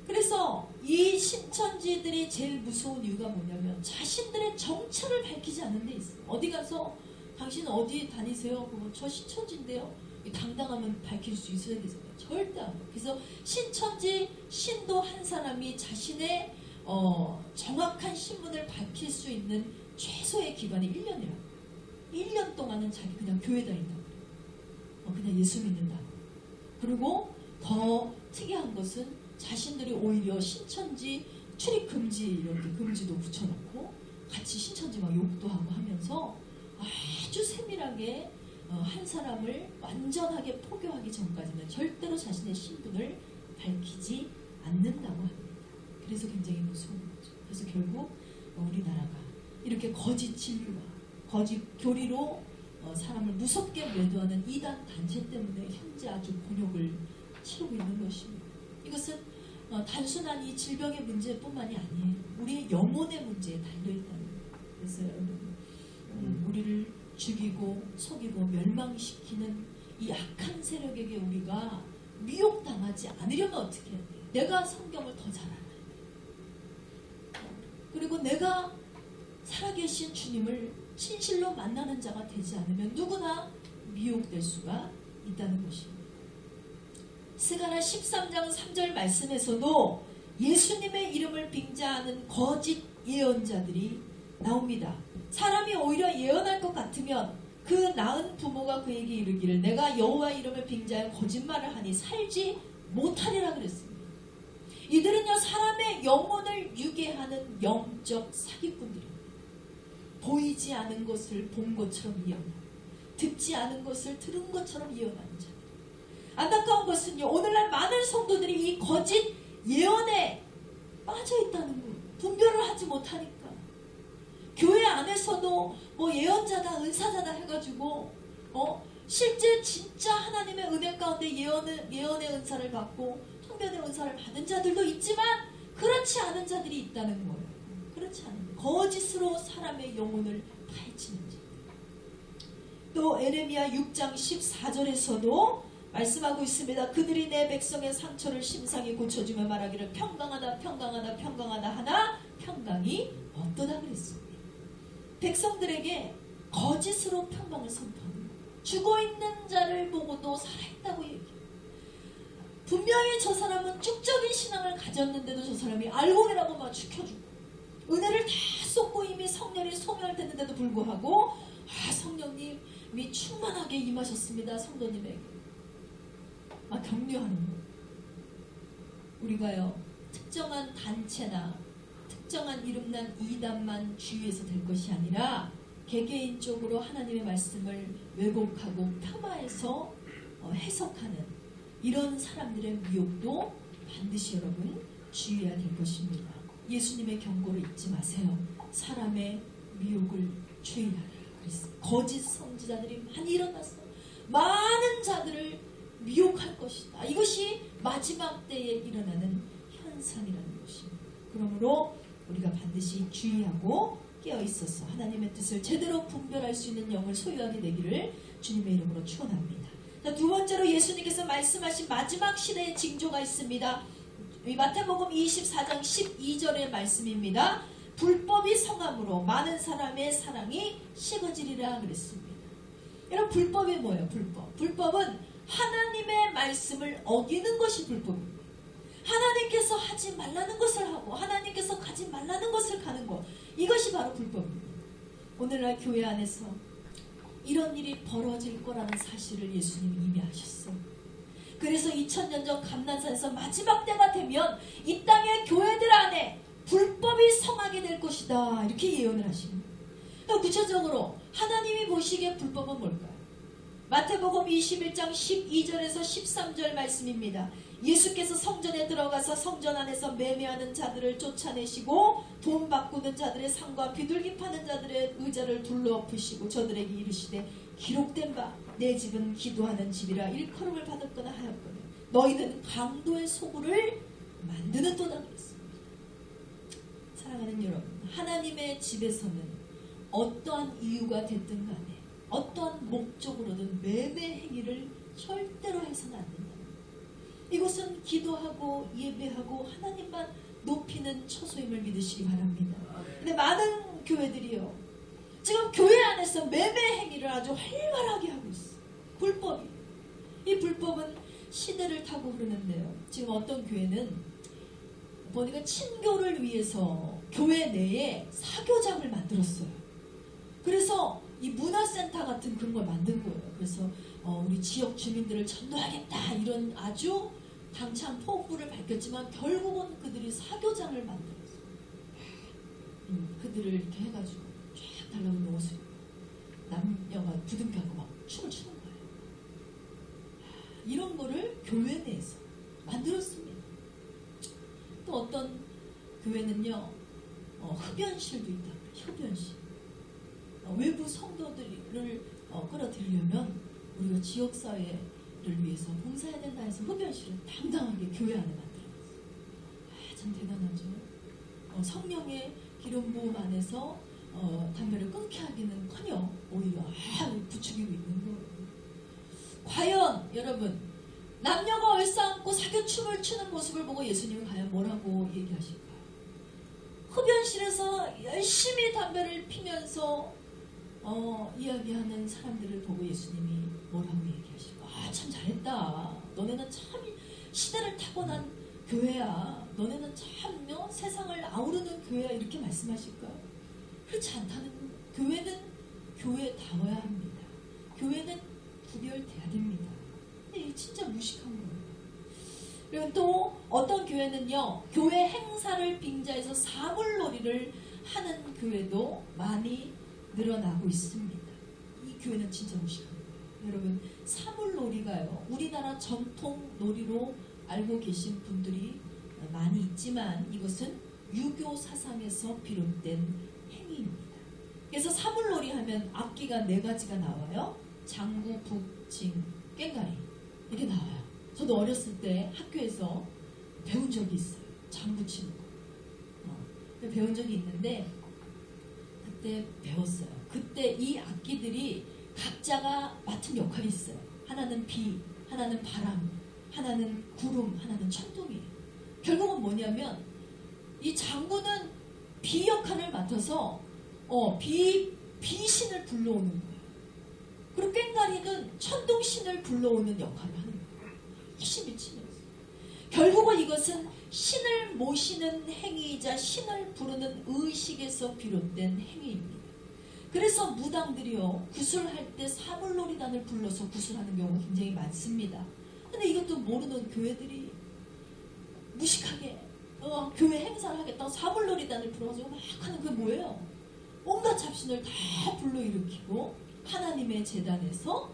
그래서 이 신천지들이 제일 무서운 이유가 뭐냐면 자신들의 정체를 밝히지 않는 데 있어요. 어디 가서 당신 어디 다니세요? 저 신천지인데요. 당당하면 밝힐 수 있어야 되잖아요. 절대 안 돼요. 그래서 신천지 신도 한 사람이 자신의 정확한 신분을 밝힐 수 있는 최소의 기간이 1년이라고. 1년 동안은 자기 그냥 교회 다닌다고. 그냥 예수 믿는다고. 그리고 더 특이한 것은 자신들이 오히려 신천지 출입 금지 이렇게 금지도 붙여놓고 같이 신천지 막 욕도 하고 하면서 아주 세밀하게 한 사람을 완전하게 포교하기 전까지는 절대로 자신의 신분을 밝히지 않는다고 합니다. 그래서 굉장히 무서운 거죠. 그래서 결국 우리나라가 이렇게 거짓 진리와 거짓 교리로 사람을 무섭게 매도하는 이단 단체 때문에 현재 아주 곤욕을 치르고 있는 것입니다. 이것은 단순한 이 질병의 문제뿐만이 아니에요. 우리의 영혼의 문제에 달려있다는 거예요. 그래서 여러분, 우리를 죽이고 속이고 멸망시키는 이 악한 세력에게 우리가 미혹당하지 않으려면 어떻게 해야 돼요? 내가 성경을 더 잘 알아야 돼요. 그리고 내가 살아계신 주님을 진실로 만나는 자가 되지 않으면 누구나 미혹될 수가 있다는 것입니다. 스가랴 13장 3절 말씀에서도 예수님의 이름을 빙자하는 거짓 예언자들이 나옵니다. 사람이 오히려 예언할 것 같으면 그 낳은 부모가 그에게 이르기를 내가 여호와 이름을 빙자하여 거짓말을 하니 살지 못하리라 그랬습니다. 이들은요 사람의 영혼을 유괴하는 영적 사기꾼들입니다. 보이지 않은 것을 본 것처럼 예언하고 듣지 않은 것을 들은 것처럼 예언하는 자. 안타까운 것은요 오늘날 많은 성도들이 이 거짓 예언에 빠져있다는 거예요. 분별을 하지 못하니까 교회 안에서도 뭐 예언자다 은사자다 해가지고 실제 진짜 하나님의 은혜 가운데 예언의 은사를 받고 통변의 은사를 받은 자들도 있지만 그렇지 않은 자들이 있다는 거예요. 그렇지 않은 거짓으로 사람의 영혼을 파헤치는 자. 또 에레미야 6장 14절에서도 말씀하고 있습니다. 그들이 내 백성의 상처를 심상히 고쳐주며 말하기를 평강하다 평강하다 평강하다 하나 평강이 없도다 그랬습니다. 백성들에게 거짓으로 평강을 선포하는 거예요. 죽어있는 자를 보고도 살아있다고 얘기해요. 분명히 저 사람은 축적인 신앙을 가졌는데도 저 사람이 알고 계라고 막 죽여주고 은혜를 다 쏟고 이미 성령이 소멸됐는데도 불구하고 성령님이 충만하게 임하셨습니다. 성도님에게 막 격려하는 거예요. 우리가요 특정한 단체나 특정한 이름난 이단만 주의해서 될 것이 아니라 개개인적으로 하나님의 말씀을 왜곡하고 폄하해서 해석하는 이런 사람들의 미혹도 반드시 여러분 주의해야 될 것입니다. 예수님의 경고를 잊지 마세요. 사람의 미혹을 주의하라 그랬어요. 거짓 선지자들이 많이 일어났어. 많은 자들을 미혹할 것이다. 이것이 마지막 때에 일어나는 현상이라는 것입니다. 그러므로 우리가 반드시 주의하고 깨어있어서 하나님의 뜻을 제대로 분별할 수 있는 영을 소유하게 되기를 주님의 이름으로 축원합니다. 두 번째로 예수님께서 말씀하신 마지막 시대의 징조가 있습니다. 마태복음 24장 12절의 말씀입니다. 불법이 성함으로 많은 사람의 사랑이 식어지리라 그랬습니다. 여러분 불법이 뭐예요? 불법은 하나님의 말씀을 어기는 것이 불법입니다. 하나님께서 하지 말라는 것을 하고 하나님께서 가지 말라는 것을 가는 것, 이것이 바로 불법입니다. 오늘날 교회 안에서 이런 일이 벌어질 거라는 사실을 예수님이 이미 아셨어요. 그래서 2000년 전 감난산에서 마지막 때가 되면 이 땅의 교회들 안에 불법이 성하게 될 것이다 이렇게 예언을 하십니다. 구체적으로 하나님이 보시기에 불법은 뭘까요? 마태복음 21장 12절에서 13절 말씀입니다. 예수께서 성전에 들어가서 성전 안에서 매매하는 자들을 쫓아내시고 돈 바꾸는 자들의 상과 비둘기 파는 자들의 의자를 둘러엎으시고 저들에게 이르시되 기록된 바 내 집은 기도하는 집이라 일컬음을 받았거나 하였거늘 너희는 강도의 소굴을 만드는도다 그랬습니다. 사랑하는 여러분, 하나님의 집에서는 어떠한 이유가 됐든 간에 어떠한 목적으로든 매매 행위를 절대로 해서는 안 된다. 이곳은 기도하고 예배하고 하나님만 높이는 처소임을 믿으시기 바랍니다. 근데 많은 교회들이요, 지금 교회 안에서 매매 행위를 아주 활발하게 하고 있어요. 불법이. 이 불법은 시대를 타고 흐르는데요. 지금 어떤 교회는 보니까 친교를 위해서 교회 내에 사교장을 만들었어요. 그래서 이 문화센터 같은 그런 걸 만든 거예요. 그래서 우리 지역 주민들을 전도하겠다 이런 아주 당찬 포부를 밝혔지만 결국은 그들이 사교장을 만들었어요. 그들을 이렇게 해가지고 쫙 달라붙는 옷을 입고 남녀가 부둥켜갖고 막 춤을 추는 거예요. 이런 거를 교회 내에서 만들었습니다. 또 어떤 교회는요, 흡연실도 있다. 흡연실. 외부 성도들을 끌어들이려면 우리가 지역사회를 위해서 봉사해야 된다 해서 흡연실을 당당하게 교회 안에 만들어놨어요. 참 대단하죠. 성령의 기름 부음 안에서 담배를 끊게 하기는커녕 오히려 부추기고 있는 거예요. 과연 여러분, 남녀가 얼싸안고 사교춤을 추는 모습을 보고 예수님은 과연 뭐라고 얘기하실까요? 흡연실에서 열심히 담배를 피면서 이야기하는 사람들을 보고 예수님이 뭐라고 얘기하실까? 참 잘했다. 너네는 참 시대를 타고난 교회야. 너네는 참 세상을 아우르는 교회야. 이렇게 말씀하실까요? 그렇지 않다는 거예요. 교회는 교회다워야 합니다. 교회는 구별돼야 됩니다. 근데 이게 진짜 무식한 거예요. 그리고 또 어떤 교회는요, 교회 행사를 빙자해서 사물놀이를 하는 교회도 많이 늘어나고 있습니다. 이 교회는 진짜 무식한 거예요. 여러분, 사물놀이가요, 우리나라 전통 놀이로 알고 계신 분들이 많이 있지만 이것은 유교 사상에서 비롯된 행위입니다. 그래서 사물놀이 하면 악기가 4가지가 나와요. 장구, 북, 징, 꽹과리 이렇게 나와요. 저도 어렸을 때 학교에서 배운 적이 있어요. 장구 치는 거. 배운 적이 있는데 그때 배웠어요. 그때 이 악기들이 각자가 맡은 역할이 있어요. 하나는 비, 하나는 바람, 하나는 구름, 하나는 천둥이에요. 결국은 뭐냐면 이 장구는 비 역할을 맡아서 비신을 불러오는 거예요. 그리고 꽹과리는 천둥신을 불러오는 역할을 하는 거예요. 열심히 치면서. 결국은 이것은 신을 모시는 행위이자 신을 부르는 의식에서 비롯된 행위입니다. 그래서 무당들이요, 구슬할 때 사물놀이단을 불러서 구슬하는 경우가 굉장히 많습니다. 근데 이것도 모르는 교회들이 무식하게 교회 행사를 하겠다고 사물놀이단을 불러가지고 막 하는 그게 뭐예요? 온갖 잡신을 다 불러일으키고 하나님의 제단에서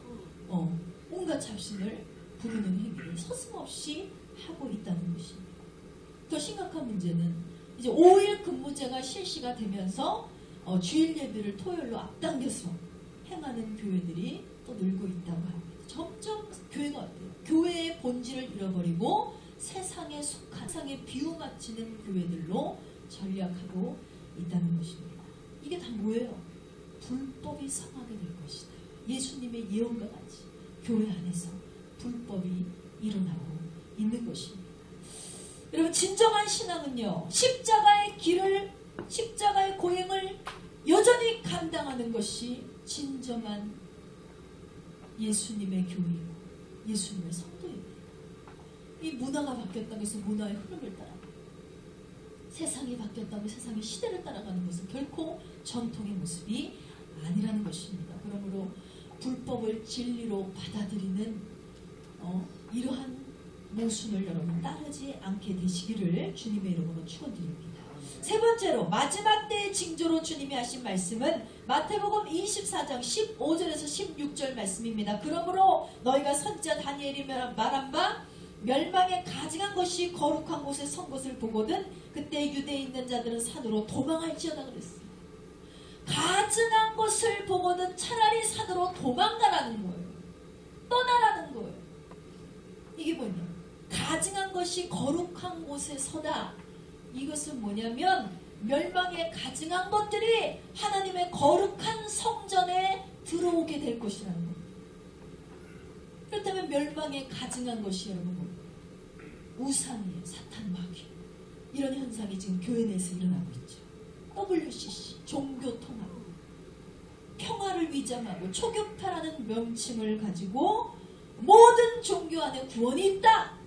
온갖 잡신을 부르는 행위를 서슴없이 하고 있다는 것입니다. 더 심각한 문제는 이제 5일 근무제가 실시가 되면서 주일 예배를 토요일로 앞당겨서 행하는 교회들이 또 늘고 있다고 합니다. 점점 교회가 어때요? 교회의 본질을 잃어버리고 세상에 속한, 세상에 비유맞추는 교회들로 전략하고 있다는 것입니다. 이게 다 뭐예요? 불법이 성하게 될 것이다. 예수님의 예언과 같이 교회 안에서 불법이 일어나고 있는 것입니다. 여러분, 진정한 신앙은요, 십자가의 고행을 여전히 감당하는 것이 진정한 예수님의 교회이고 예수님의 성도입니다. 이 문화가 바뀌었다고 해서 문화의 흐름을 따라, 세상이 바뀌었다고 세상의 시대를 따라가는 것은 결코 전통의 모습이 아니라는 것입니다. 그러므로 불법을 진리로 받아들이는 이러한 모순을 여러분 따르지 않게 되시기를 주님의 이름으로 축원드립니다. 세 번째로, 마지막 때의 징조로 주님이 하신 말씀은 마태복음 24장 15절에서 16절 말씀입니다. 그러므로 너희가 선지자 다니엘이 말한 바 멸망에 가증한 것이 거룩한 곳에 선 것을 보거든 그때 유대에 있는 자들은 산으로 도망할지어다 그랬어요. 가증한 것을 보거든 차라리 산으로 도망가라는 거예요. 떠나라는 거예요. 이게 뭐냐? 가증한 것이 거룩한 곳에 서다. 이것은 뭐냐면 멸망에 가증한 것들이 하나님의 거룩한 성전에 들어오게 될 것이라는 겁니다. 그렇다면 멸망에 가증한 것이 여러분 뭡니까? 우상이에요. 사탄 마귀. 이런 현상이 지금 교회 내에서 일어나고 있죠. WCC, 종교통합, 평화를 위장하고 초교파라는 명칭을 가지고 모든 종교 안에 구원이 있다.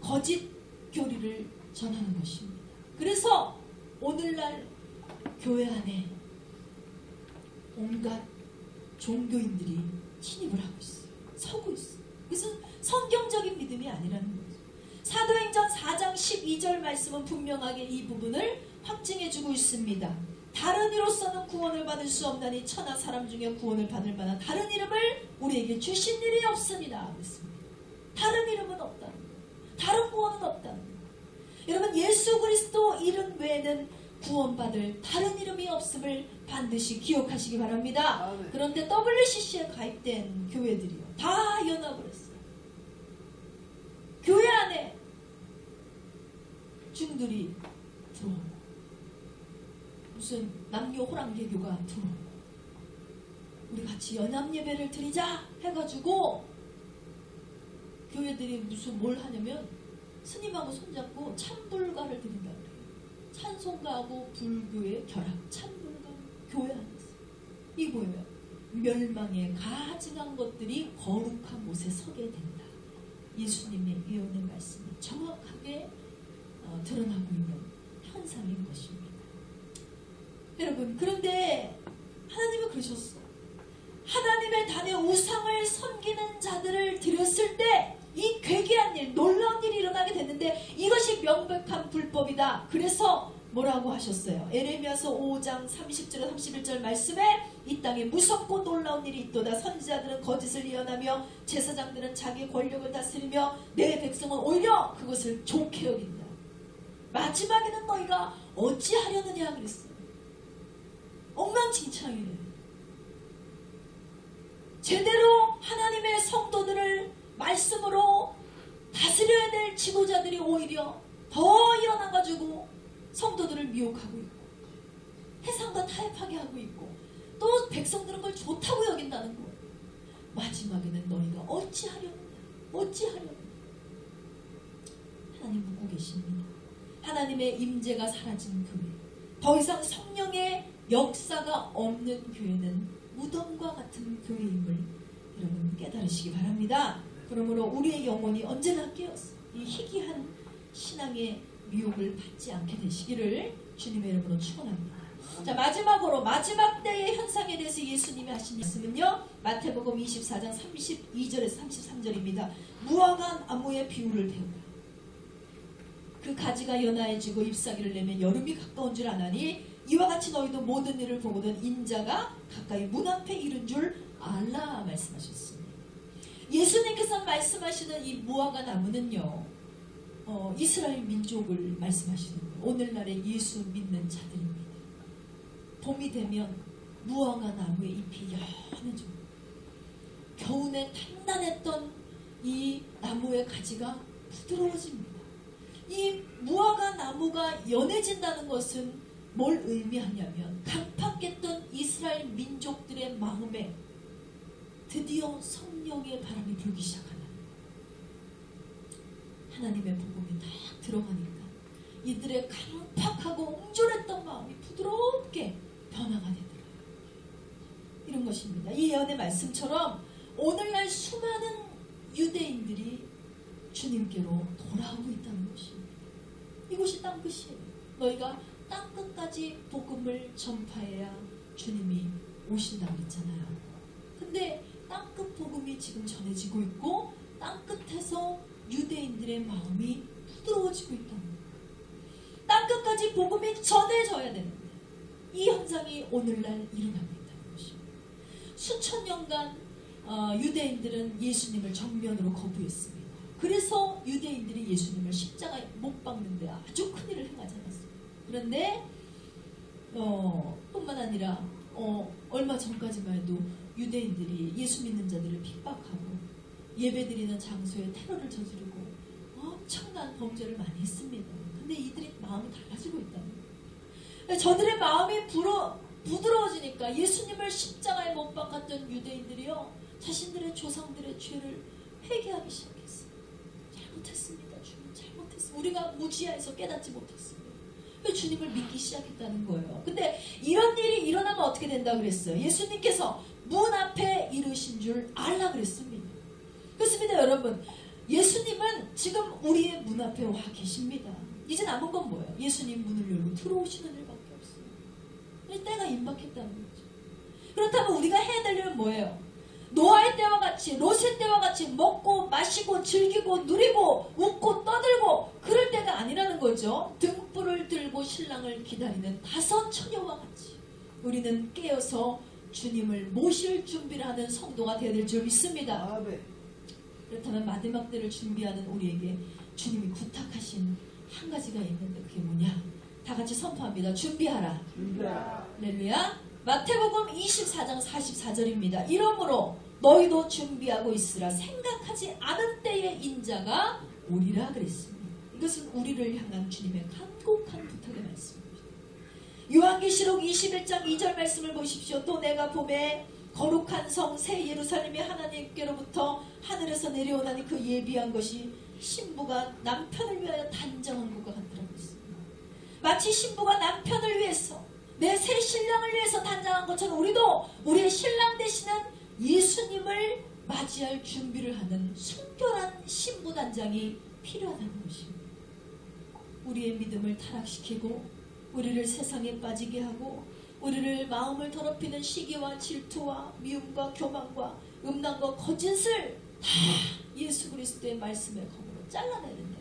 거짓 교리를 전하는 것입니다. 그래서 오늘날 교회 안에 온갖 종교인들이 침입을 하고 있어요. 서고 있어요. 그것은 성경적인 믿음이 아니라는 거죠. 사도행전 4장 12절 말씀은 분명하게 이 부분을 확증해주고 있습니다. 다른 이로서는 구원을 받을 수 없나니 천하 사람 중에 구원을 받을 만한 다른 이름을 우리에게 주신 일이 없습니다. 그랬습니다. 다른 이름은 없다는 거예요. 다른 구원은 없다는 거예요. 여러분, 예수 그리스도 이름 외에는 구원받을 다른 이름이 없음을 반드시 기억하시기 바랍니다. 그런데 WCC에 가입된 교회들이요, 다 연합을 했어요. 교회 안에 중들이 들어오고 무슨 남녀 호랑개교가 들어오고 우리 같이 연합 예배를 드리자 해가지고 교회들이 무슨 뭘 하냐면 스님하고 손잡고 찬불가를 드린다 그래요. 찬송가하고 불교의 결합, 찬불가, 교회 안에서. 이 뭐예요? 멸망에 가증한 것들이 거룩한 곳에 서게 된다. 예수님의 예언의 말씀이 정확하게 드러나고 있는 현상인 것입니다. 여러분, 그런데 하나님은 그러셨어. 하나님의 단에 우상을 섬기는 자들을 들였을 때 이 괴기한 일, 놀라운 일이 일어나게 됐는데 이것이 명백한 불법이다. 그래서 뭐라고 하셨어요? 에레미야서 5장 30절에 31절 말씀에 이 땅에 무섭고 놀라운 일이 있도다. 선지자들은 거짓을 예언하며 제사장들은 자기 권력을 다스리며 내 백성은 오히려 그것을 좋게 여긴다. 마지막에는 너희가 어찌하려느냐 그랬어요. 엉망진창이래. 제대로 하나님의 성도들을 말씀으로 다스려야 될 지도자들이 오히려 더 일어나가지고 성도들을 미혹하고 있고 해상과 타협하게 하고 있고 또 백성들은 그걸 좋다고 여긴다는 거예요. 마지막에는 너희가 어찌하려느냐. 하나님 묻고 계십니다. 하나님의 임재가 사라진 교회, 더 이상 성령의 역사가 없는 교회는 무덤과 같은 교회임을 여러분 깨달으시기 바랍니다. 그러므로 우리의 영혼이 언제나 깨어서 이 희귀한 신앙의 미혹을 받지 않게 되시기를 주님의 이름으로 축원합니다. 자, 마지막으로 마지막 때의 현상에 대해서 예수님이 하신 말씀은요, 마태복음 24장 32절에서 33절입니다. 무화과 나무의 비유를 배우라. 그 가지가 연하해지고 잎사귀를 내면 여름이 가까운 줄 아나니 이와 같이 너희도 모든 일을 보거든 인자가 가까이 문 앞에 이른 줄 알라 말씀하셨습니다. 예수님께서 말씀하시는 이 무화과 나무는요, 이스라엘 민족을 말씀하시는 거예요. 오늘날의 예수 믿는 자들입니다. 봄이 되면 무화과 나무의 잎이 연해져. 겨우내 단단했던 이 나무의 가지가 부드러워집니다. 이 무화과 나무가 연해진다는 것은 뭘 의미하냐면 강팍했던 이스라엘 민족들의 마음에 드디어 성령의 바람이 불기 시작하는, 하나님의 복음이 딱 들어가니까 이들의 강팍하고 옹졸했던 마음이 부드럽게 변화가 되더라고요. 이런 것입니다. 이 예언의 말씀처럼 오늘날 수많은 유대인들이 주님께로 돌아오고 있다는 것입니다. 이곳이 땅끝이에요. 너희가 땅끝까지 복음을 전파해야 주님이 오신다고 했잖아요. 근데 땅끝 복음이 지금 전해지고 있고 땅끝에서 유대인들의 마음이 부드러워지고 있다는 거예요. 땅끝까지 복음이 전해져야 되는데 이 현상이 오늘날 일어나고 있다는 것입니다. 수천 년간 유대인들은 예수님을 정면으로 거부했습니다. 그래서 유대인들이 예수님을 십자가에 못 박는데 아주 큰일을 행하지 않았어요. 그런데 뿐만 아니라 얼마 전까지만 해도 유대인들이 예수 믿는 자들을 핍박하고 예배드리는 장소에 테러를 저지르고 엄청난 범죄를 많이 했습니다. 근데 이들이 마음이 달라지고 있다는 거예요. 저들의 마음이 부드러워지니까 예수님을 십자가에 못 박았던 유대인들이요, 자신들의 조상들의 죄를 회개하기 시작했어요. 잘못했습니다. 주님 잘못했습니다. 우리가 무지하여서 깨닫지 못했습니다. 주님을 믿기 시작했다는 거예요. 근데 이런 일이 일어나면 어떻게 된다고 그랬어요? 예수님께서 문 앞에 이르신 줄 알라 그랬습니다. 그렇습니다. 여러분, 예수님은 지금 우리의 문 앞에 와 계십니다. 이제 남은 건 뭐예요? 예수님 문을 열고 들어오시는 일밖에 없어요. 때가 임박했다는 거죠. 그렇다면 우리가 해야 될 일은 뭐예요? 노아의 때와 같이, 롯의 때와 같이 먹고 마시고 즐기고 누리고 웃고 떠들고 그럴 때가 아니라는 거죠. 등불을 들고 신랑을 기다리는 5 처녀와 같이 우리는 깨어서 주님을 모실 준비를 하는 성도가 되어야 될 줄 믿습니다. 그렇다면 마지막 때를 준비하는 우리에게 주님이 부탁하신 한 가지가 있는데 그게 뭐냐? 다 같이 선포합니다. 준비하라. 할렐루야. 마태복음 24장 44절입니다. 이러므로 너희도 준비하고 있으라. 생각하지 않은 때의 인자가 오리라 그랬습니다. 이것은 우리를 향한 주님의 간곡한 부탁의 말씀입니다. 요한계시록 21장 2절 말씀을 보십시오. 또 내가 보매 거룩한 성 새 예루살렘이 하나님께로부터 하늘에서 내려오다니 그 예비한 것이 신부가 남편을 위하여 단장한 것과 같더라고 했습니다. 마치 신부가 남편을 위해서 내 새 신랑을 위해서 단장한 것처럼 우리도 우리의 신랑 되시는 예수님을 맞이할 준비를 하는 순결한 신부 단장이 필요하다는 것입니다. 우리의 믿음을 타락시키고 우리를 세상에 빠지게 하고 우리를 마음을 더럽히는 시기와 질투와 미움과 교만과 음란과 거짓을 다 예수 그리스도의 말씀의 검으로 잘라내야 된다.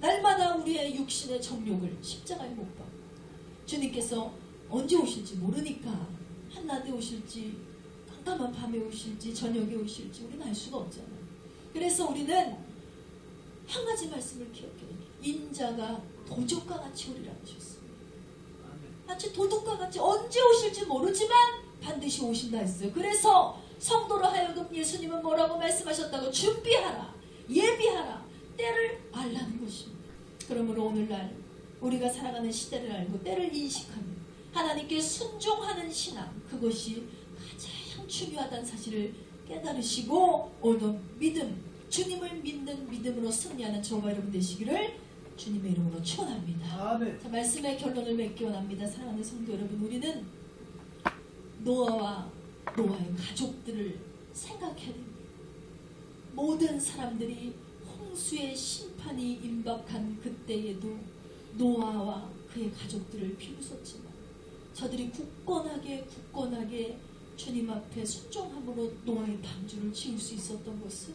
날마다 우리의 육신의 정욕을 십자가에 못 박고 주님께서 언제 오실지 모르니까 한낮에 오실지 깜깜한 밤에 오실지 저녁에 오실지 우리는 알 수가 없잖아요. 그래서 우리는 한 가지 말씀을 기억해야 돼요. 인자가 도적과 같이 오리라 하셨습니다. 마치 도둑과 같이 언제 오실지 모르지만 반드시 오신다 했어요. 그래서 성도로 하여금 예수님은 뭐라고 말씀하셨다고? 준비하라, 예비하라, 때를 알라는 것입니다. 그러므로 오늘날 우리가 살아가는 시대를 알고 때를 인식하며 하나님께 순종하는 신앙, 그것이 가장 중요하다는 사실을 깨달으시고 오늘도 믿음, 주님을 믿는 믿음으로 승리하는 저와 여러분 되시기를 주님의 이름으로 축원합니다. 자, 말씀의 결론을 맺기 원합니다. 사랑하는 성도 여러분, 우리는 노아와 노아의 가족들을 생각해야 됩니다. 모든 사람들이 홍수의 심판이 임박한 그때에도 노아와 그의 가족들을 비웃었지만 저들이 굳건하게 주님 앞에 순종함으로 노아의 방주를 지을 수 있었던 것은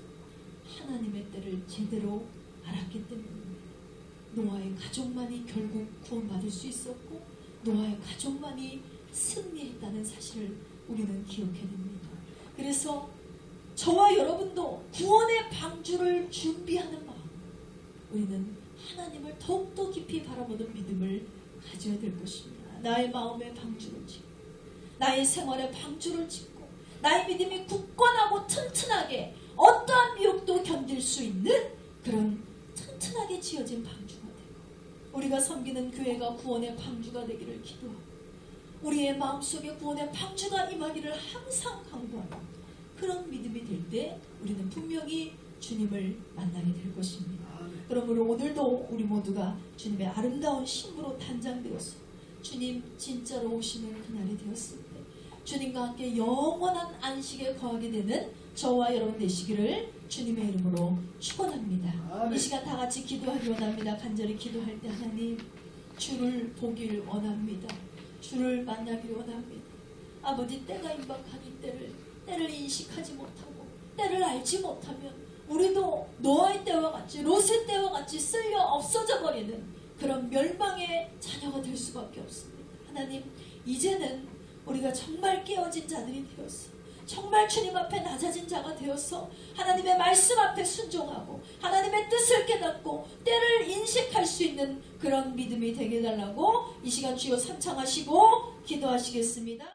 하나님의 때를 제대로 알았기 때문입니다. 노아의 가족만이 결국 구원받을 수 있었고 노아의 가족만이 승리했다는 사실을 우리는 기억해야 됩니다. 그래서 저와 여러분도 구원의 방주를 준비하는 마음, 우리는 하나님을 더욱더 깊이 바라보는 믿음을 가져야 될 것입니다. 나의 마음의 방주를 짓고 나의 생활의 방주를 짓고 나의 믿음이 굳건하고 튼튼하게 어떠한 미혹도 견딜 수 있는 그런 튼튼하게 지어진 방주가 되고 우리가 섬기는 교회가 구원의 방주가 되기를 기도하고 우리의 마음속에 구원의 방주가 임하기를 항상 강구하고 그런 믿음이 될 때 우리는 분명히 주님을 만나게 될 것입니다. 그러므로 오늘도 우리 모두가 주님의 아름다운 신부로 단장되어서 주님 진짜로 오시는 그날이 되었을 때 주님과 함께 영원한 안식에 거하게 되는 저와 여러분 되시기를 주님의 이름으로 축원합니다. 이 시간 다 같이 기도하기 원합니다. 간절히 기도할 때 하나님 주를 보길 원합니다. 주를 만나길 원합니다. 아버지 때가 임박한 이 때를 인식하지 못하고 때를 알지 못하면 우리도 노아의 때와 같이 롯의 때와 같이 쓸려 없어져 버리는 그런 멸망의 자녀가 될 수밖에 없습니다. 하나님 이제는 우리가 정말 깨어진 자들이 되어서 정말 주님 앞에 낮아진 자가 되어서 하나님의 말씀 앞에 순종하고 하나님의 뜻을 깨닫고 때를 인식할 수 있는 그런 믿음이 되게 해달라고 이 시간 주여 삼창하시고 기도하시겠습니다.